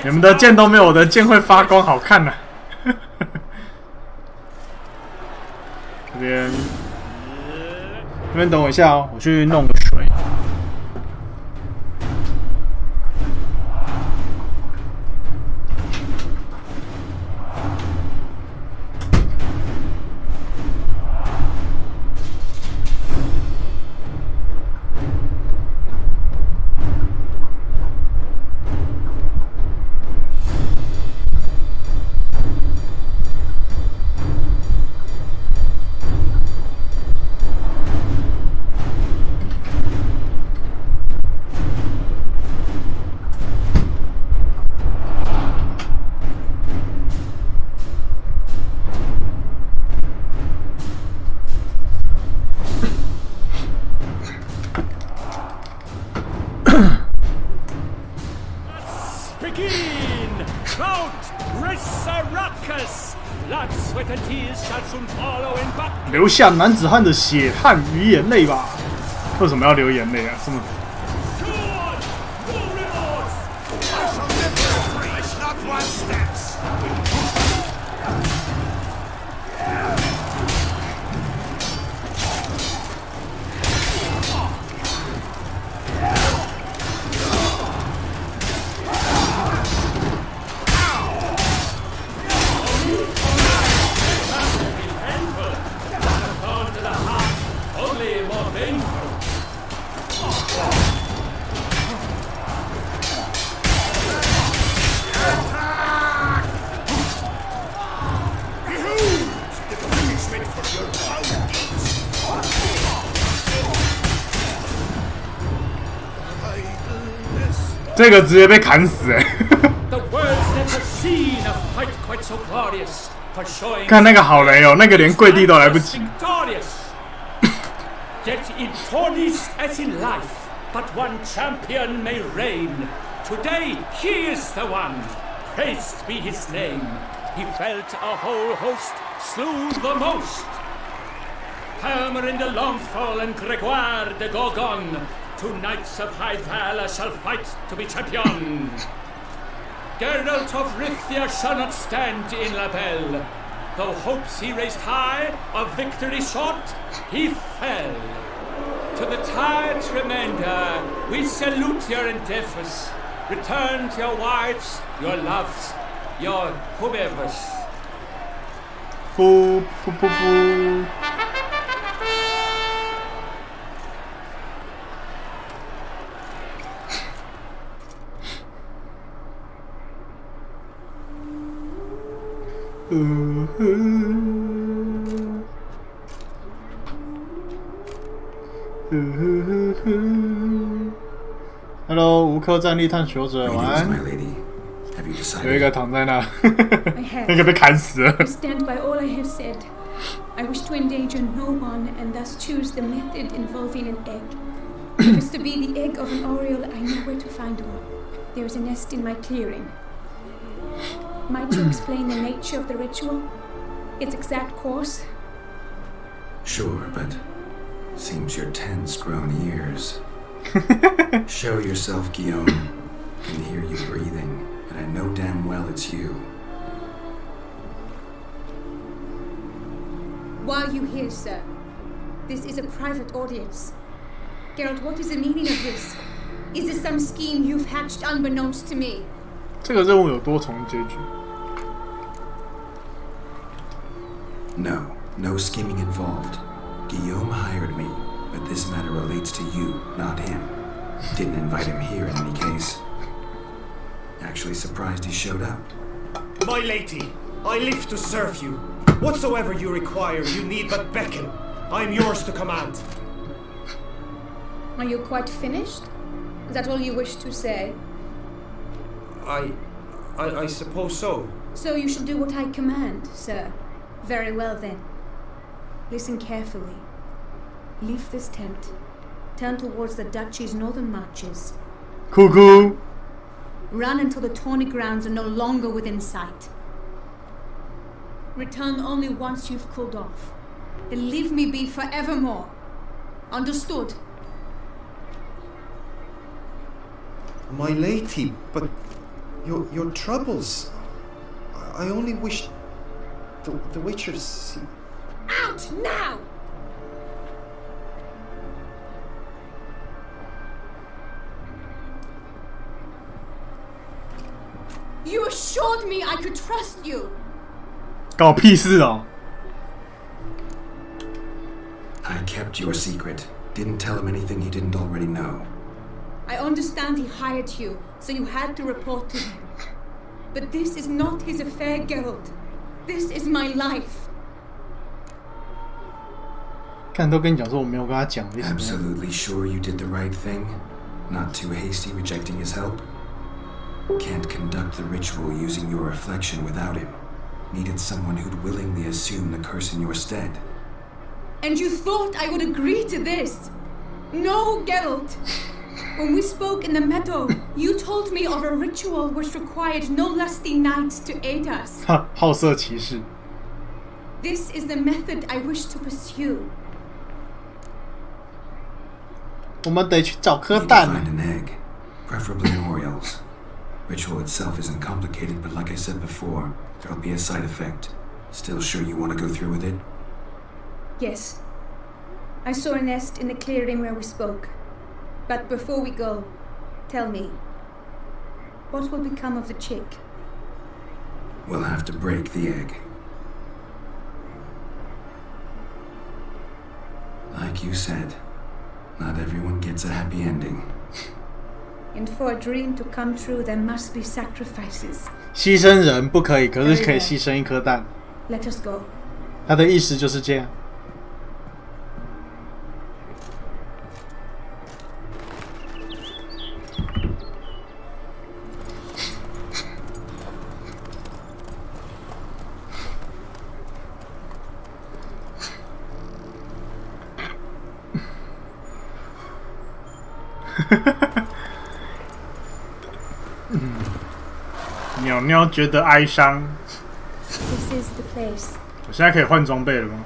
你们的剑都没有我的剑会发光好看呢、这边等我一下哦，我去弄个水。Begin! Count! Race a ruckus! Blood, sweat, and tears shall soon follow in battle. 留下男子汉的血汗与眼泪吧。为什么要流眼泪啊？这么 Good! No remorse! I shall never praise not one steps. Gone to the heart, only more painful. The punishment for your foul deeds. Idleness. 这个直接被砍死哎、 The world's never seen a fight quite so glorious for showing 看那个好雷哦，那个连跪地都来不及。 victorious. Yet in tourneys as in life, but one champion may reign. Today he is the one. Praised be his name. He felt a whole host, slew the most. Palmerin de Longfall and Gregoire de Gorgon, 2 knights of high valor shall fight to be champion. Geralt of Rithia shall not stand in La Belle. Though hopes he raised high, of victory sought, he fell. To the tired remainder, we salute your endeavors. Return to your wives, your loves, your whomevers. 噗噗噗噗。Hello， 无科战力探索者，晚 Greetings, 安。 my lady. Have you 有一 decided? 个躺在那， I have. 那个被砍死了。 I stand by all I have said. I wish to endanger no one and thus choose the method involving an egg. If it's to be the egg of an oriole, I know where to find one. There is a nest in my clearing. Might you explain the nature of the ritual? Its exact course? Sure, but seems your 10's grown ears. Show yourself, Guillaume. Can hear you breathing, and I know damn well it's you. Why are you here, sir? This is a private audience. Geralt, what is the meaning of this? Is this some scheme you've hatched unbeknownst to me? 这个任务有多重结局 No scheming involved. Guillaume hired me, but this matter relates to you, not him. Didn't invite him here in any case. Actually surprised he showed up. My lady, I live to serve you. Whatsoever you require, you need but beckon. I am yours to command. Are you quite finished? Is that all you wish to say? I suppose so. So you shall do what I command, sir. Very well then. Listen carefully. Leave this tent. Turn towards the duchy's northern marches. Cuckoo. Run until the tawny grounds are no longer within sight. Return only once you've cooled off. Then leave me be forevermore. Understood? My lady, but your troubles. I only wish the Witchers. Out now! You assured me I could trust you. 搞屁事哦 I kept your secret. Didn't tell him anything he didn't already know. I understand he hired you, so you had to report to him. But this is not his affair, Geralt. This is my life. 看都跟你讲说我没有跟他讲 Absolutely sure you did the right thing? Not too hasty rejecting his help? Can't conduct the ritual using your reflection without him. Needed someone who'd willingly assume the curse in your stead. And you thought I would agree to this? No, Geralt. When we spoke in the meadow, you told me of a ritual which required no lusty knights to aid us. 好色骑士 This is the method I wish to pursue. 我们得去找颗 Need to 蛋 find an egg, preferably an Oriole's. Ritual itself isn't complicated, but like I said before, there'll be a side effect. Still sure you want to go through with it? Yes. I saw a nest in the clearing where we spoke. But before we go, tell me, what will become of the chick? We'll have to break the egg. Like you said, not everyone gets a happy ending. And for a dream to come true, there must be sacrifices. 牺牲人不可以，可是可以牺牲一颗蛋 Let us go. 他的意思就是这样鸟鸟觉得哀伤 This is the place. 我现在可以换装备了吗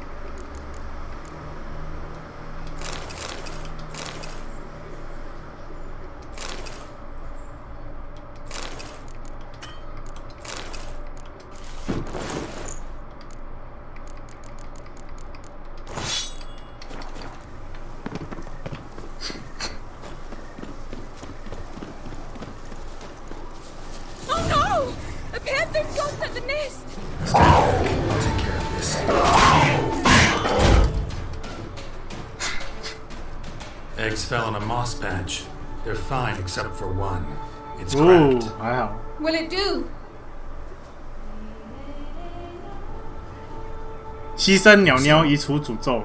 ？Eggs fell on a moss patch. They're fine except for one. It's 哦 cracked. 还好 Will it do? 牺牲鸟鸟移除诅咒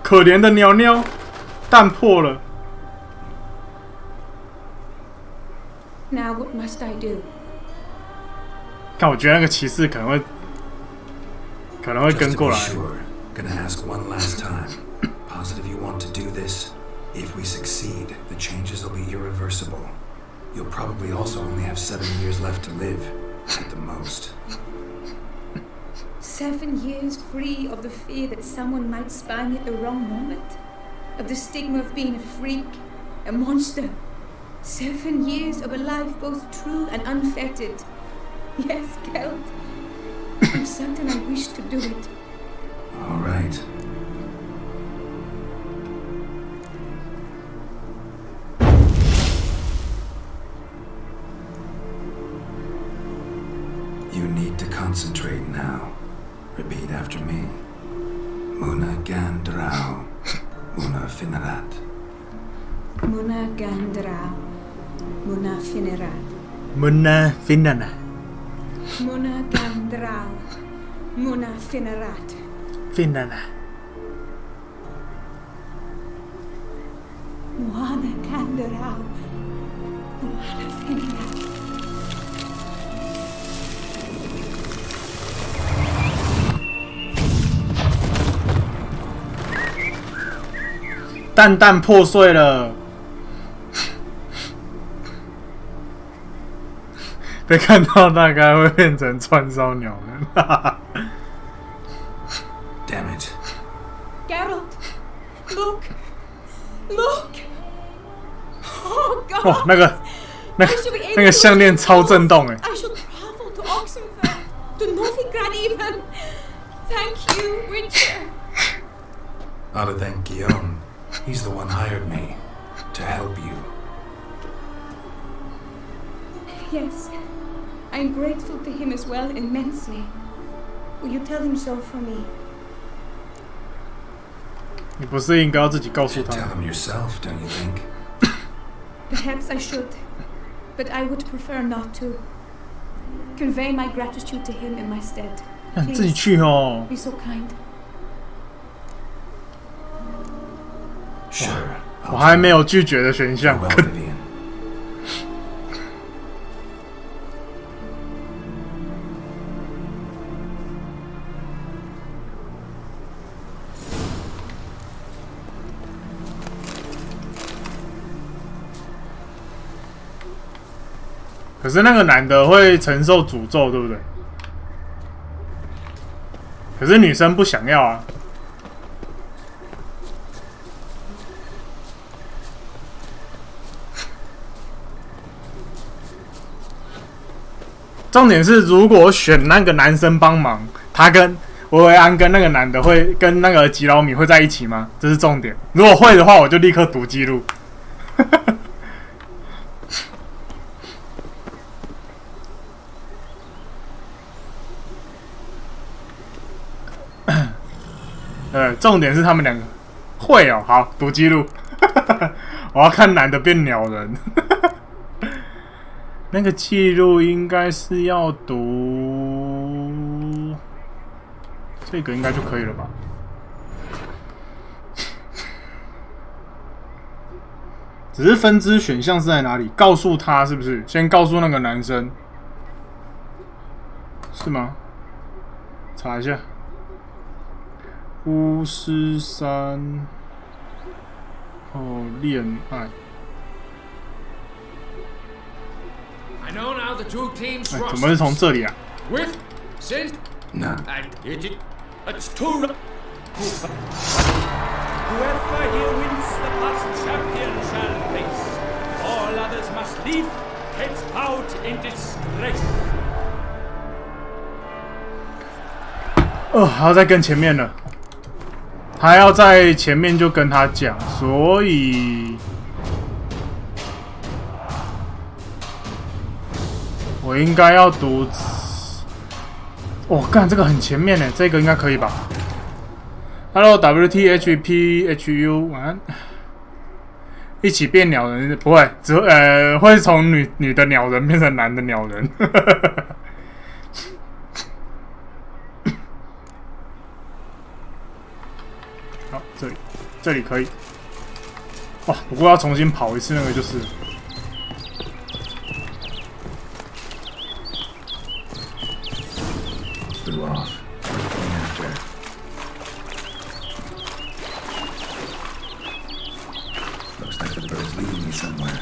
可怜的鸟鸟蛋破了 Now what must I do? 看我觉得那个骑士可能会 Just 跟 to 过 be 来 sure, gonna ask one last time. Positive you want to do this? If we succeed, the changes will be irreversible. You'll probably also only have 7 years left to live, at the most. 7 years free of the fear that someone might spy me at the wrong moment? Of the stigma of being a freak, a monster? 7 years of a life both true and unfettered. Yes, Geralt. I'm certain I wish to do it. All right. You need to concentrate now. Repeat after me. Muna Gandrau. Muna Finerat. Muna Gandrau. Muna Finerat. Muna Finana. Muna Gandrau. Muna Finerat. Finana. Muna Gandrau. Muna Finerat. 蛋蛋破碎了，被看到大概会变成串烧鸟人。Damn it. Geralt, look, look. Oh God. 哇，那个项链超震动哎！ I shall travel to Oxenfurt, to Novigrad even. Thank you, Witcher. Ought to thank Guillaume. He's the one hired me to help you. Yes, I'm grateful to him as well, immensely. Will you tell him so for me? 你不是应该要自己告诉 Tell 他？ him yourself, don't you think? Perhaps I should, but I would prefer not to. Convey my gratitude to him in my stead. 你自己去哦。 Be so kind. Sure. 我还没有拒绝的选项。 Well, Vivian. 可是那个男的会承受诅咒，对不对？可是女生不想要啊。重点是，如果选那个男生帮忙，他跟维维安跟那个男的会跟那个吉劳米会在一起吗？这是重点。如果会的话，我就立刻读记录。重点是他们两个会哦。好，读记录。我要看男的变鸟人。那个记录应该是要读这个，应该就可以了吧？只是分支选项是在哪里？告诉他是不是？先告诉那个男生，是吗？查一下。巫师3恋爱。 I know now the two teams' 怎么是从这里啊 With Sin No. and Hit it. It's too. Whoever here wins the past champion shall face. All others must leave, heads bowed in disgrace. 还要再跟前面了，还要在前面就跟他讲，所以我应该要读。干这个很前面呢，这个应该可以吧 ？Hello WTHPHU 晚安。一起变鸟人不会，只会从女的鸟人变成男的鸟人。好，这里可以。哇，不过要重新跑一次，那个就是。 Flew off. Going after. Looks like the bird's leading me somewhere.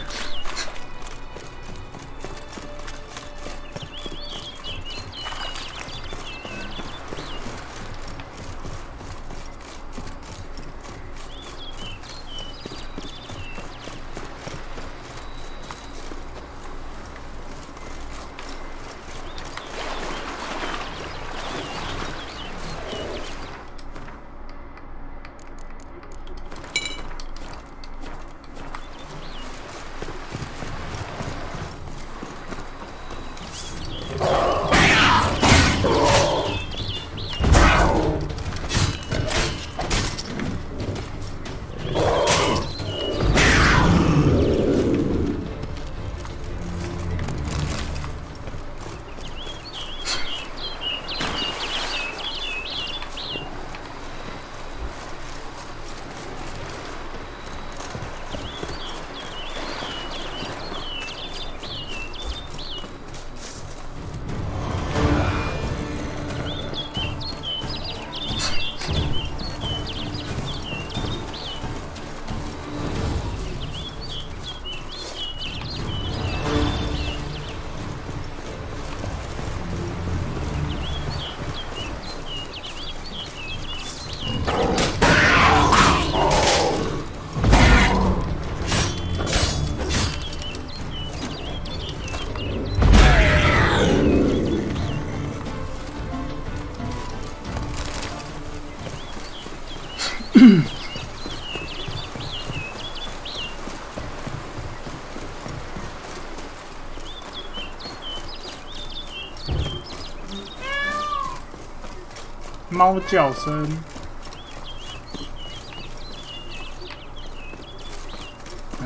猫叫声。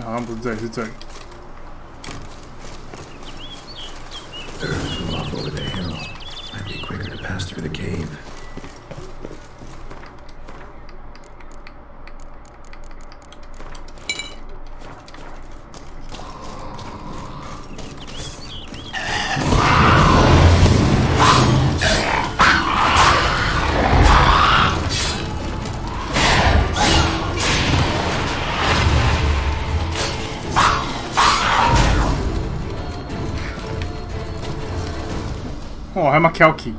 好像不是这里，是这里。 Earth from off over the hill. Might be quicker to pass through the cave. Oh, 还蛮 Kelky。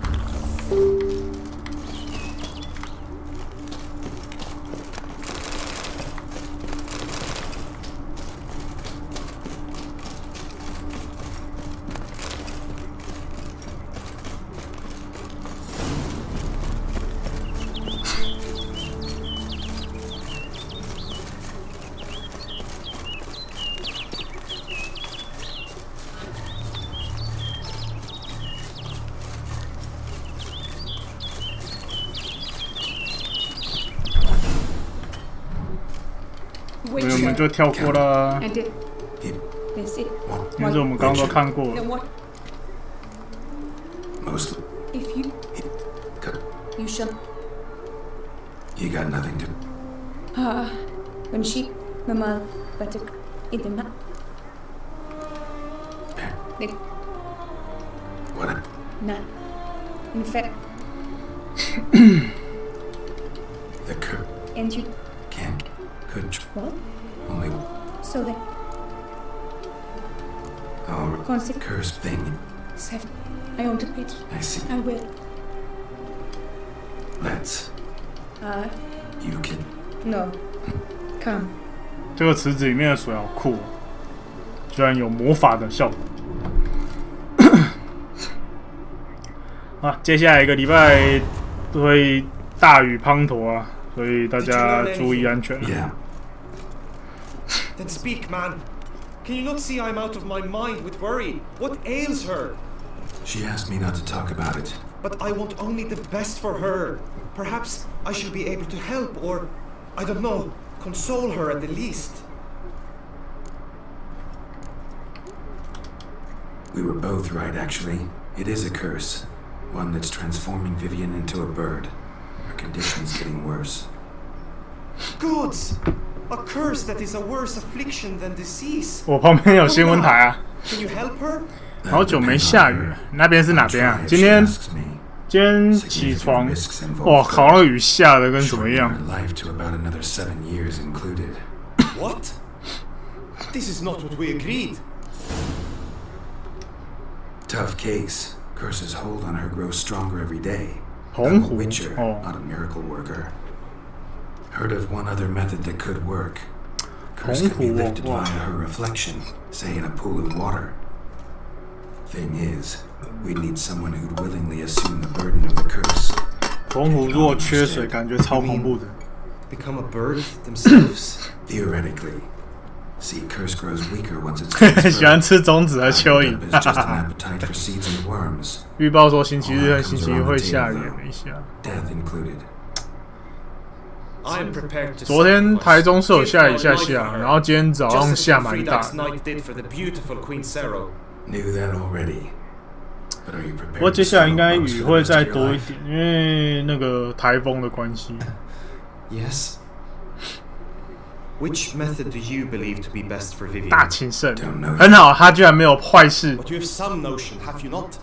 所以我们就跳过了，因为这我们刚刚都看过了。 If you shall. You got nothing to. When she, Mama, but it did not. What? Nah. In fact. The curse. And you. Can't. Could. What? Only. So then. Oh, Constant. curse thing. 7. I want to pity. I see. I will. Let's. You can. No. Come. 这个池子里面的水好酷哦，居然有魔法的效果。啊，接下来一个礼拜都会大雨滂沱啊，所以大家注意安全。Yeah. Then speak, man. Can you not see I'm out of my mind with worry? What ails her? She asked me not to talk about it. But I want only the best for her. Perhaps I shall be able to help, or, I don't know, console her at the least. We were both right, actually. It is a curse. One that's transforming Vivian into a bird. Her condition's getting worse. Gods! A curse that is a worse affliction than disease. 我旁边有新闻台啊。 Can you help her? 好久没下雨，那边是哪边啊？今天起床，哇靠，那个雨下的跟什么样 ？What? This is not what we agreed. Tough case. Curse's hold on her grows stronger every day. 红 I'm a 湖 witcher, 哦， not a miracle worker. Heard of one other method that could work. 红 Curse could be 湖 lifted 哇 via her reflection, say in a pool of water. Thing is, we'd need someone who'd willingly assume the burden of the curse. 红湖如果缺水，感觉超恐怖的。 Become a bird themselves? Theoretically. See, curse grows weaker once it's 喜欢吃种子和蚯蚓。 It's just an appetite for seeds and worms. 预报说星期日和星期一会下雨，一下。 Death included. I am prepared to 昨天台中是有下一下下，然后今天早上下蛮大。 Knew that already. But are you 不 prepared? 过接下来应该雨会再多一点，因为那个台风的关系。 Yes. Which method do you believe to be best for Vivian? 大情圣，很好，他居然没有坏事。 But you have some notion, have you not?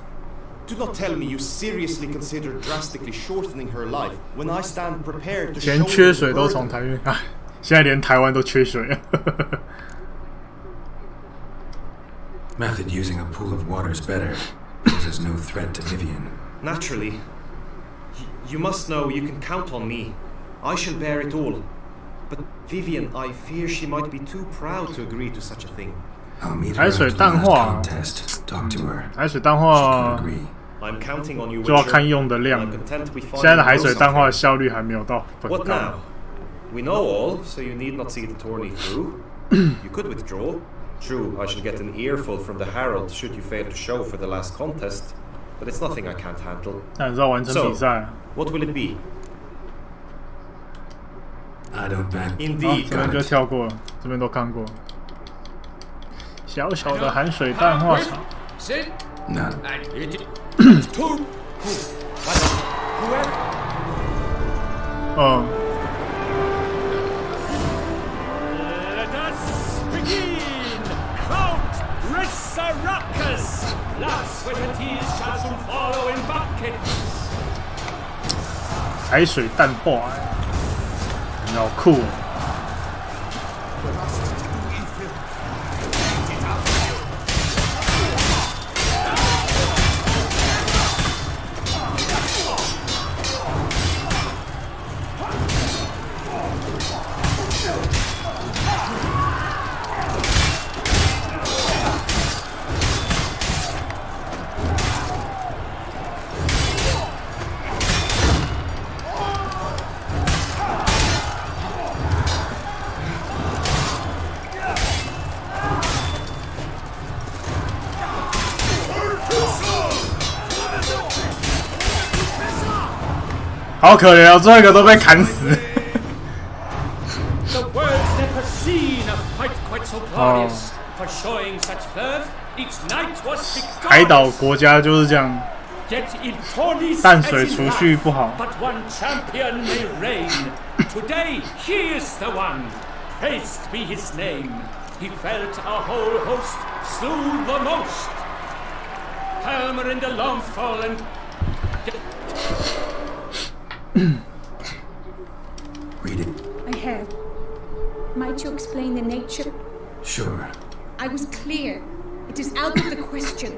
Do not tell me you seriously consider drastically shortening her life when I stand prepared to 前缺水都从台运，哎，现在连台湾都缺水了。 Method using a pool of water is better. Poses no threat to Vivian. Naturally. You must know you can count on me. I shall bear it all. But Vivian, I fear she might be too proud to agree to such a thing. I'll meet her 海 after 水 the 淡 last 化， contest. Talk to her. 海水淡 She 化 could agree. I'm counting on you, 就要 Witcher. 看用的量 I'm 了。 content we 现在的 finally 海 know 水淡化的 something. 效率还没有到很 What 高。 now? We know all, so you need not see the tourney through. You could withdraw. True, I shall get an earful from the Herald should you fail to show for the last contest, but it's nothing I can't handle. 但是要完成比赛。 What will it be? I don't back. 好， Indeed. 这边就跳过了，这边都看过。小小的海水淡化厂， Sit. None. And it Two. Whoever. 嗯， Let us begin! Count Resurrectus! Last sweaties shall soon follow in buckets! 海水淡化，好酷哦！ 好可怜哦，最后一个都被砍死。 The world's never seen a fight quite so glorious. For showing such verve, each knight was 海岛 victorious. 国家就是这样， Yet in tourneys 淡 as 水 in 储蓄 life, 不好。 but one champion may reign. Today he is the one. Praised be his name. He felt a whole host, slew the most. Helmer in the long fall and Read it. I have. Might you explain the nature? Sure. I was clear. It is out of the question.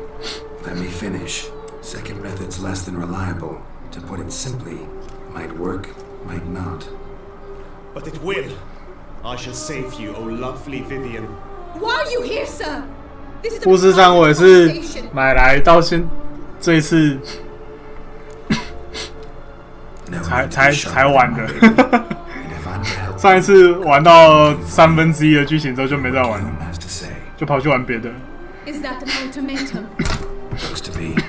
Let me finish. Second method's less than reliable. To put it simply, might work, might not. But it will. I shall save you, O lovely Vivian. Why are you here, sir? This is a 巫师三我也 private 是 conversation. 买来到这一次 No 才玩的。 And if I'm to help 上一次玩到1/3的剧情之后就没再玩了， Bloom has to say. 就跑去玩别的。 Is that an ultimatum? Looks to be.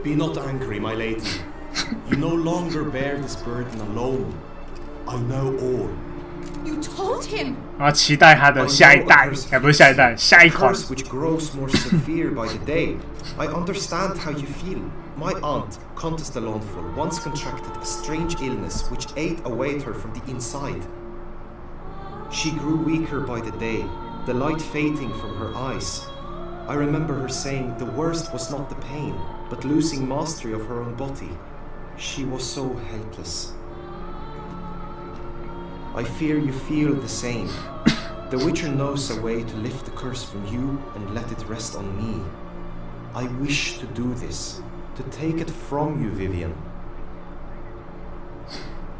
Be not angry, my lady. You no longer bear this burden alone. I know all. You told him. 然后期待他的下一代，哎，不是下一代，下一款。 Curse which grows more severe by the day. I understand how you feel. My aunt, Countess de Launfal, once contracted a strange illness which ate away at her from the inside. She grew weaker by the day, the light fading from her eyes. I remember her saying the worst was not the pain, but losing mastery of her own body. She was so helpless. I fear you feel the same. The Witcher knows a way to lift the curse from you and let it rest on me. I wish to do this, to take it from you, Vivian.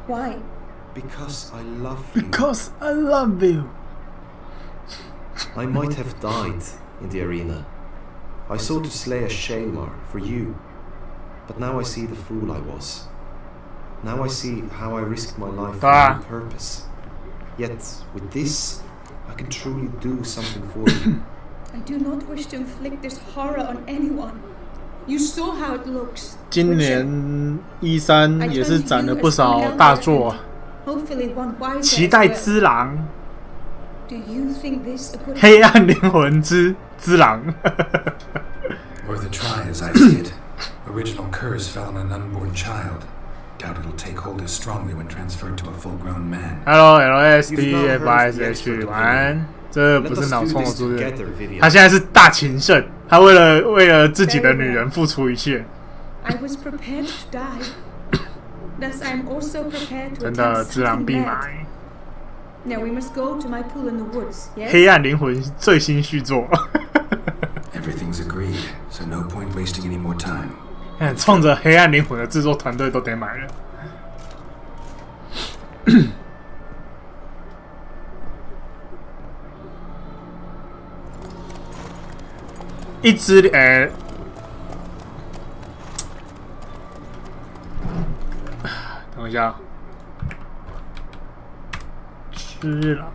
Why? Because I love you. Because I love you. I might have died in the arena. I sought to slay a Shaelmar for you. But now I see the fool I was. Now I see how I risked my life for no purpose. Yet, with this, I can truly do something for you. I do not wish to inflict this horror on anyone. You saw how it looks. 今年13也是展了不少大作啊， Hopefully one wiser. 期待之狼， Do you think this a good 黑暗灵魂之狼。 Worth a try as I see it. Original curse fell on an unborn child. Doubt it'll take hold as strongly when transferred to a full-grown man. Hello LSDFISH 晚安，这不是脑充的主角，他现在是大情圣，他为了自己的女人付出一切。 I was prepared to die. Thus I am also prepared to 真的， attempt 之狼 something 必 mad. 买。 Now we must go to my pool in the woods. Yes. 黑暗灵魂最新续作。 Everything's agreed, so no point wasting any more time. 看，冲着黑暗灵魂的制作团队都得买了。一只等一下，吃了。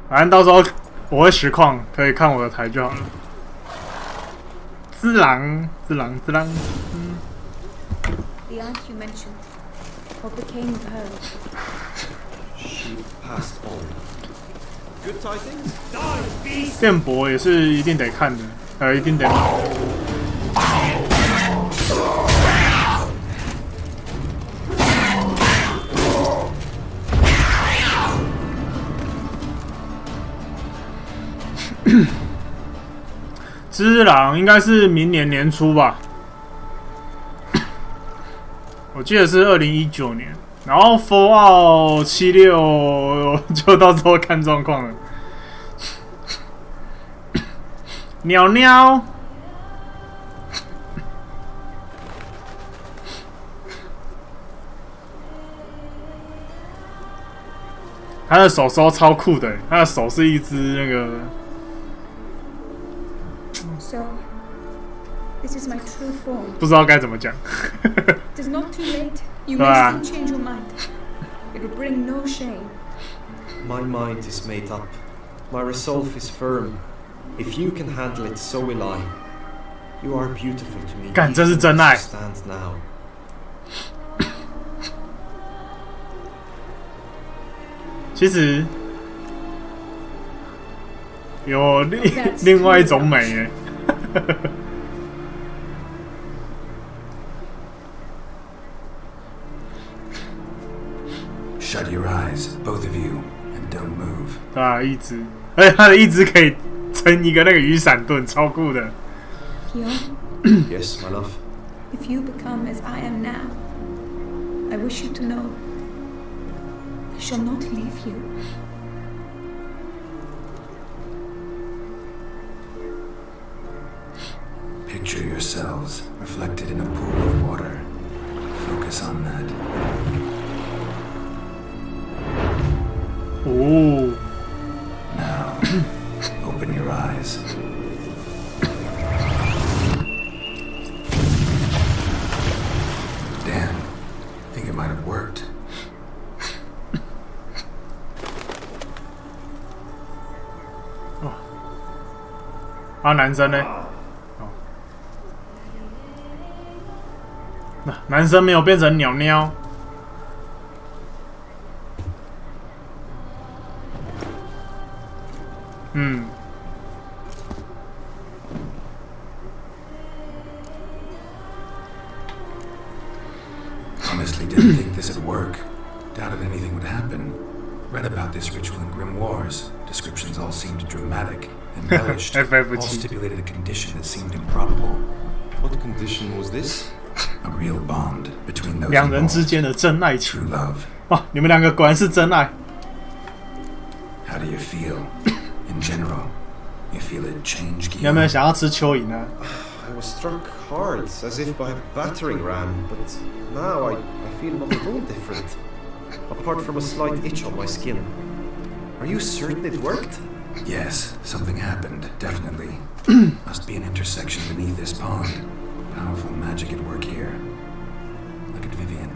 反正到时候我会实况，可以看我的台就好了。滋狼。The aunt you mentioned. What became of her? She passed on. Good tidings? 电博也是一定得看的，一定得买。只狼应该是明年年初吧，我记得是2019年，然后 Fallout 76就到时候看状况了。鸟鸟，他的手手超酷的，他的手是一只那个。So, this is my true form. 不知道该怎么讲。It is not too late. You may still change your mind. It will bring no shame. My mind is made up. My resolve is firm. If you can handle it, so will I. You are beautiful to me. 干，这是真爱。Stand now. 其实有另外一种美耶。Shut your eyes, both of you, and don't move. 对啊，一只，而且他的一只可以撑一个那个雨伞盾，超酷的。Yes, my love. If you become as I am now, I wish you to know I shall not leave you. Picture yourselves reflected in a pool of water. Focus on that. Ooh. Now, open your eyes. Damn, I think it might have worked. 啊，男生呢？男生没有变成鸟鸟。Honestly didn't think this would work. Doubted anything would happen. Read about this ritual in Grimoires. Descriptions all seemed dramatic, embellished. All stipulated a condition that seemed improbable. What condition was this? A real bond between those 两人之间的真爱 true love. 哇，你们两个果然是真爱。How do you feel? In general, you feel it change 你有没有想要吃蚯蚓呢？ I was struck hard, as if by a battering ram, but now I feel not at all different. Apart from a slight itch on my skin. Are you certain it worked? Yes, something happened, definitely. Must be an intersection beneath this pond. Powerful magic at work here. Look at Vivian.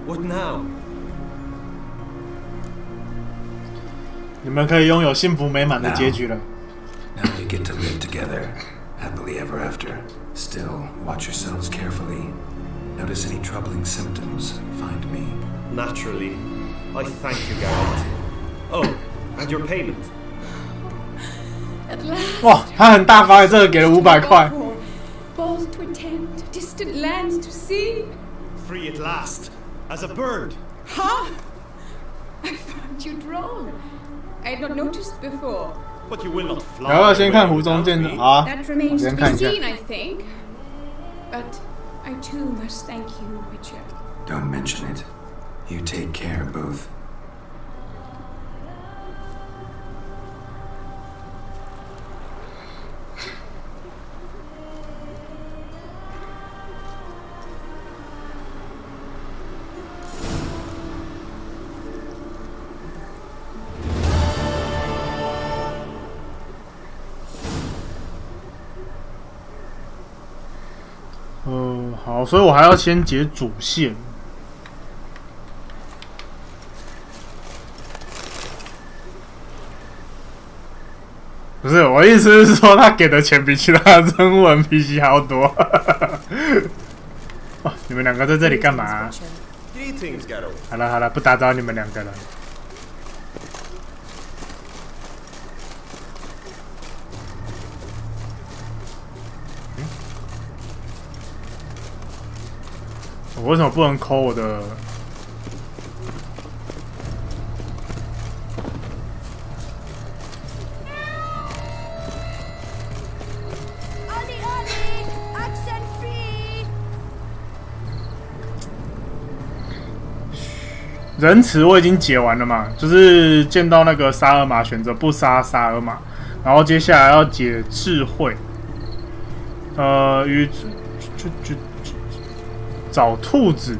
What now? 你们可以拥有幸福美满的结局了。Now you get to live together, happily ever after. Still, watch yourselves carefully. Notice any troubling symptoms, find me. Naturally. I thank you, Geralt. Oh, and your payment. At last. 哇，他很大方，这个给了500块。 Balls to attend, distant lands to see. Free at last, as a bird. Huh? I found you droll. I had not noticed before. But you will not 然后 fly 先看 away 湖中 without 剑的 me. 啊， That 我 remains 先 to be 看一下。 seen, I think. But I too must thank you, Witcher. Don't mention it. You take care, both. ”好，所以我还要先解主线。不是，我意思是说，他给的钱比其他任务 NPC 还要多。哦，你们两个在这里干嘛？ Greetings, Geralt. 好了好了，不打扰你们两个了。我为什么不能抠我的？仁慈我已经解完了嘛，就是见到那个沙尔玛选择不杀沙尔玛，然后接下来要解智慧，与找兔子，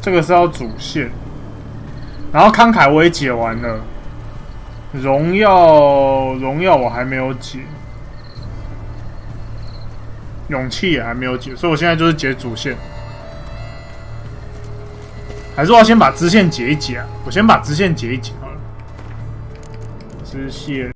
这个是要主线，然后慷慨我也解完了，荣耀我还没有解。勇气也还没有解，所以我现在就是解主线，还是我要先把支线解一解啊？我先把支线解一解好了。支线